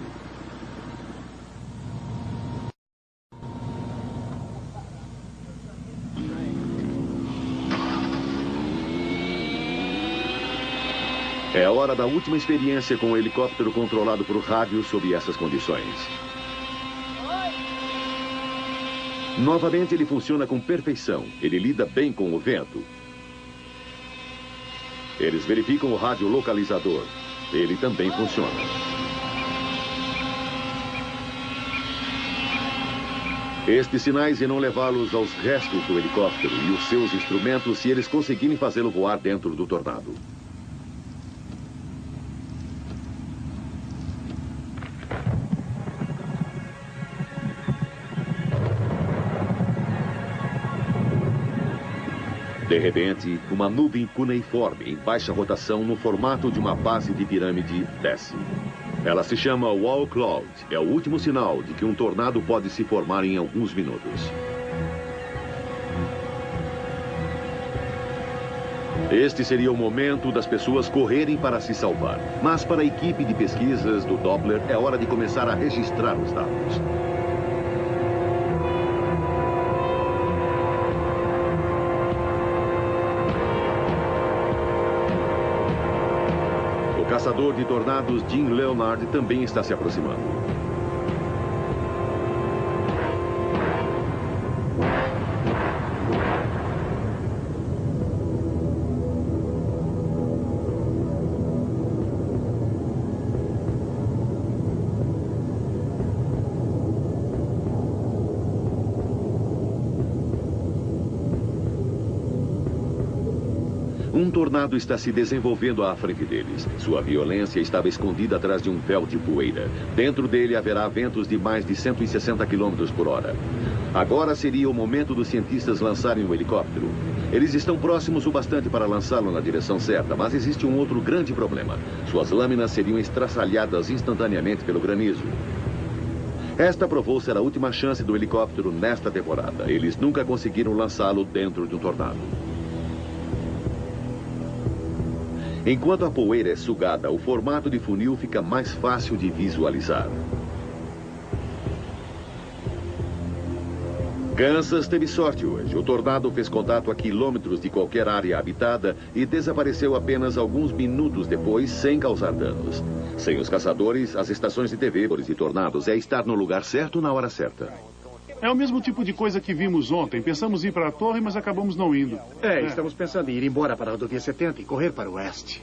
É a hora da última experiência com o helicóptero controlado por rádio sob essas condições. Novamente ele funciona com perfeição. Ele lida bem com o vento. Eles verificam o rádio localizador. Ele também funciona. Estes sinais irão levá-los aos restos do helicóptero e os seus instrumentos se eles conseguirem fazê-lo voar dentro do tornado. De repente, uma nuvem cuneiforme em baixa rotação no formato de uma base de pirâmide desce. Ela se chama Wall Cloud. É o último sinal de que um tornado pode se formar em alguns minutos. Este seria o momento das pessoas correrem para se salvar. Mas para a equipe de pesquisas do Doppler, é hora de começar a registrar os dados. O caçador de tornados Jim Leonard também está se aproximando. Um tornado está se desenvolvendo à frente deles. Sua violência estava escondida atrás de um véu de poeira. Dentro dele haverá ventos de mais de 160 km por hora. Agora seria o momento dos cientistas lançarem o helicóptero. Eles estão próximos o bastante para lançá-lo na direção certa, mas existe um outro grande problema. Suas lâminas seriam estraçalhadas instantaneamente pelo granizo. Esta provou ser a última chance do helicóptero nesta temporada. Eles nunca conseguiram lançá-lo dentro de um tornado. Enquanto a poeira é sugada, o formato de funil fica mais fácil de visualizar. Kansas teve sorte hoje. O tornado fez contato a quilômetros de qualquer área habitada e desapareceu apenas alguns minutos depois, sem causar danos. Sem os caçadores, as estações de TV de tornados é estar no lugar certo na hora certa. É o mesmo tipo de coisa que vimos ontem. Pensamos em ir para a torre, mas acabamos não indo. Estamos pensando em ir embora para a rodovia 70 e correr para o oeste.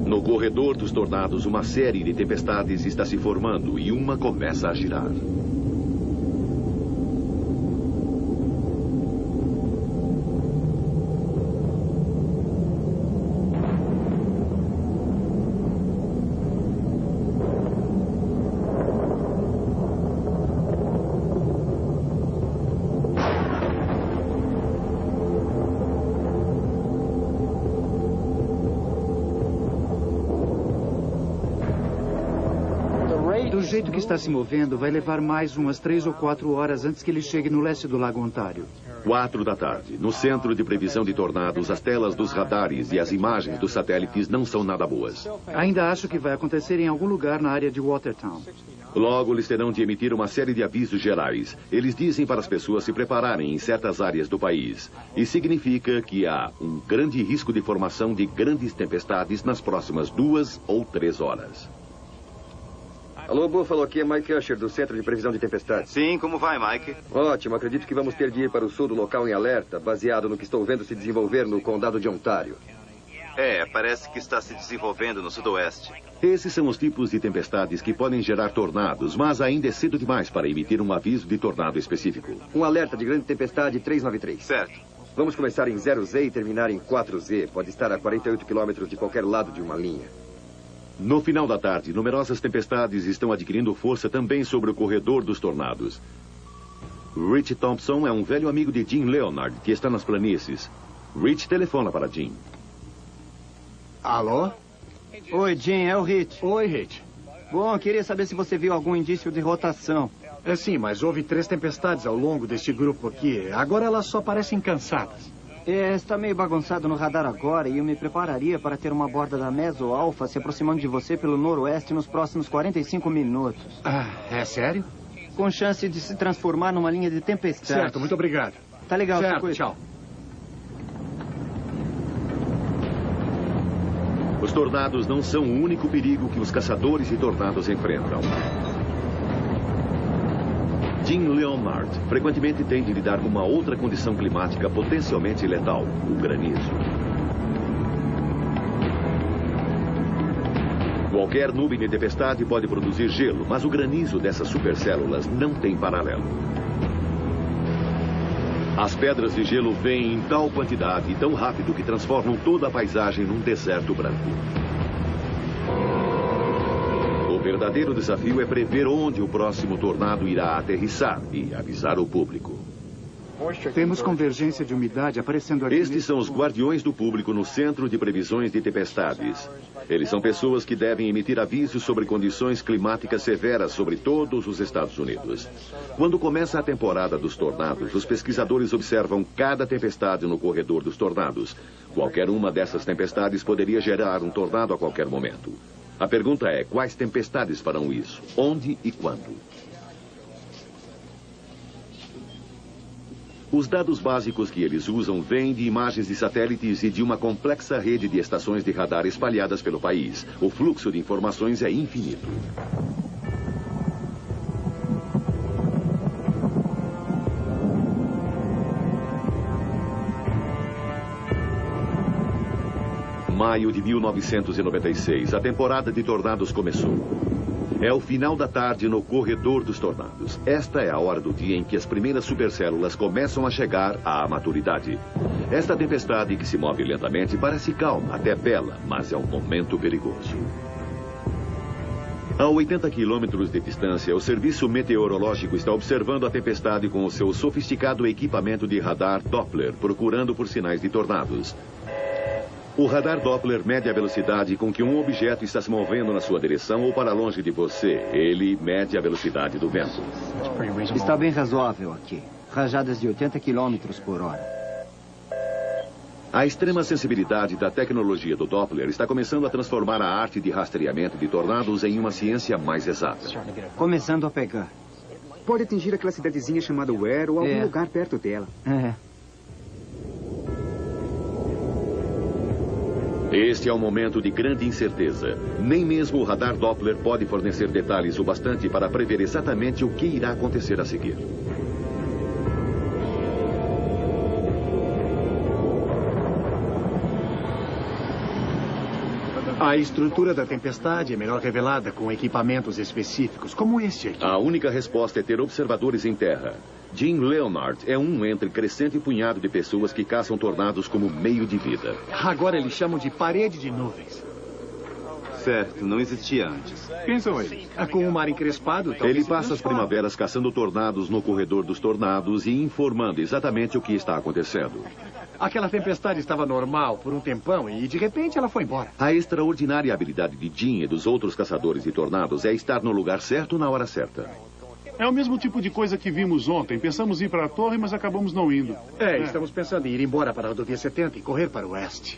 No corredor dos tornados, uma série de tempestades está se formando e uma começa a girar. Do jeito que está se movendo, vai levar mais umas 3 ou 4 horas antes que ele chegue no leste do Lago Ontário. 4 da tarde. No Centro de Previsão de Tornados, as telas dos radares e as imagens dos satélites não são nada boas. Ainda acho que vai acontecer em algum lugar na área de Watertown. Logo, eles terão de emitir uma série de avisos gerais. Eles dizem para as pessoas se prepararem em certas áreas do país. E significa que há um grande risco de formação de grandes tempestades nas próximas 2 ou 3 horas. Alô, Buffalo, aqui é Mike Usher, do Centro de Previsão de Tempestades. Sim, como vai, Mike? Ótimo, acredito que vamos ter de ir para o sul do local em alerta, baseado no que estou vendo se desenvolver no condado de Ontário. Parece que está se desenvolvendo no sudoeste. Esses são os tipos de tempestades que podem gerar tornados, mas ainda é cedo demais para emitir um aviso de tornado específico. Um alerta de grande tempestade 393. Certo. Vamos começar em 0Z e terminar em 4Z. Pode estar a 48 quilômetros de qualquer lado de uma linha. No final da tarde, numerosas tempestades estão adquirindo força também sobre o corredor dos tornados. Rich Thompson é um velho amigo de Jim Leonard, que está nas planícies. Rich telefona para Jim. Alô? Oi, Jim, é o Rich. Oi, Rich. Bom, queria saber se você viu algum indício de rotação. Sim, mas houve 3 tempestades ao longo deste grupo aqui. Agora elas só parecem cansadas. Está meio bagunçado no radar agora e eu me prepararia para ter uma borda da Meso Alpha se aproximando de você pelo noroeste nos próximos 45 minutos. É sério? Com chance de se transformar numa linha de tempestade. Certo, muito obrigado. Tá legal, certo, tchau. Os tornados não são o único perigo que os caçadores de tornados enfrentam. Jim Leonard frequentemente tem de lidar com uma outra condição climática potencialmente letal, o granizo. Qualquer nuvem de tempestade pode produzir gelo, mas o granizo dessas supercélulas não tem paralelo. As pedras de gelo vêm em tal quantidade e tão rápido que transformam toda a paisagem num deserto branco. O verdadeiro desafio é prever onde o próximo tornado irá aterrissar e avisar o público. Temos convergência de umidade aparecendo aqui. Estes são os guardiões do público no Centro de Previsões de Tempestades. Eles são pessoas que devem emitir avisos sobre condições climáticas severas sobre todos os Estados Unidos. Quando começa a temporada dos tornados, os pesquisadores observam cada tempestade no corredor dos tornados. Qualquer uma dessas tempestades poderia gerar um tornado a qualquer momento. A pergunta é, quais tempestades farão isso? Onde e quando? Os dados básicos que eles usam vêm de imagens de satélites e de uma complexa rede de estações de radar espalhadas pelo país. O fluxo de informações é infinito. Maio de 1996, a temporada de tornados começou. É o final da tarde no corredor dos tornados. Esta é a hora do dia em que as primeiras supercélulas começam a chegar à maturidade. Esta tempestade que se move lentamente parece calma, até bela, mas é um momento perigoso. A 80 quilômetros de distância, o Serviço Meteorológico está observando a tempestade com o seu sofisticado equipamento de radar Doppler, procurando por sinais de tornados. O radar Doppler mede a velocidade com que um objeto está se movendo na sua direção ou para longe de você. Ele mede a velocidade do vento. Está bem razoável aqui. Rajadas de 80 quilômetros por hora. A extrema sensibilidade da tecnologia do Doppler está começando a transformar a arte de rastreamento de tornados em uma ciência mais exata. Começando a pegar. Pode atingir aquela cidadezinha chamada Ware ou algum lugar perto dela. Este é um momento de grande incerteza. Nem mesmo o radar Doppler pode fornecer detalhes o bastante para prever exatamente o que irá acontecer a seguir. A estrutura da tempestade é melhor revelada com equipamentos específicos, como este aqui. A única resposta é ter observadores em terra. Jim Leonard é um entre crescente punhado de pessoas que caçam tornados como meio de vida. Agora eles chamam de parede de nuvens. Certo, não existia antes. Quem são eles? Com o mar encrespado... Ele passa as primaveras caçando tornados no corredor dos tornados e informando exatamente o que está acontecendo. Aquela tempestade estava normal por um tempão e, de repente, ela foi embora. A extraordinária habilidade de Jim e dos outros caçadores de tornados é estar no lugar certo na hora certa. É o mesmo tipo de coisa que vimos ontem. Pensamos em ir para a torre, mas acabamos não indo. Estamos pensando em ir embora para a rodovia 70 e correr para o oeste.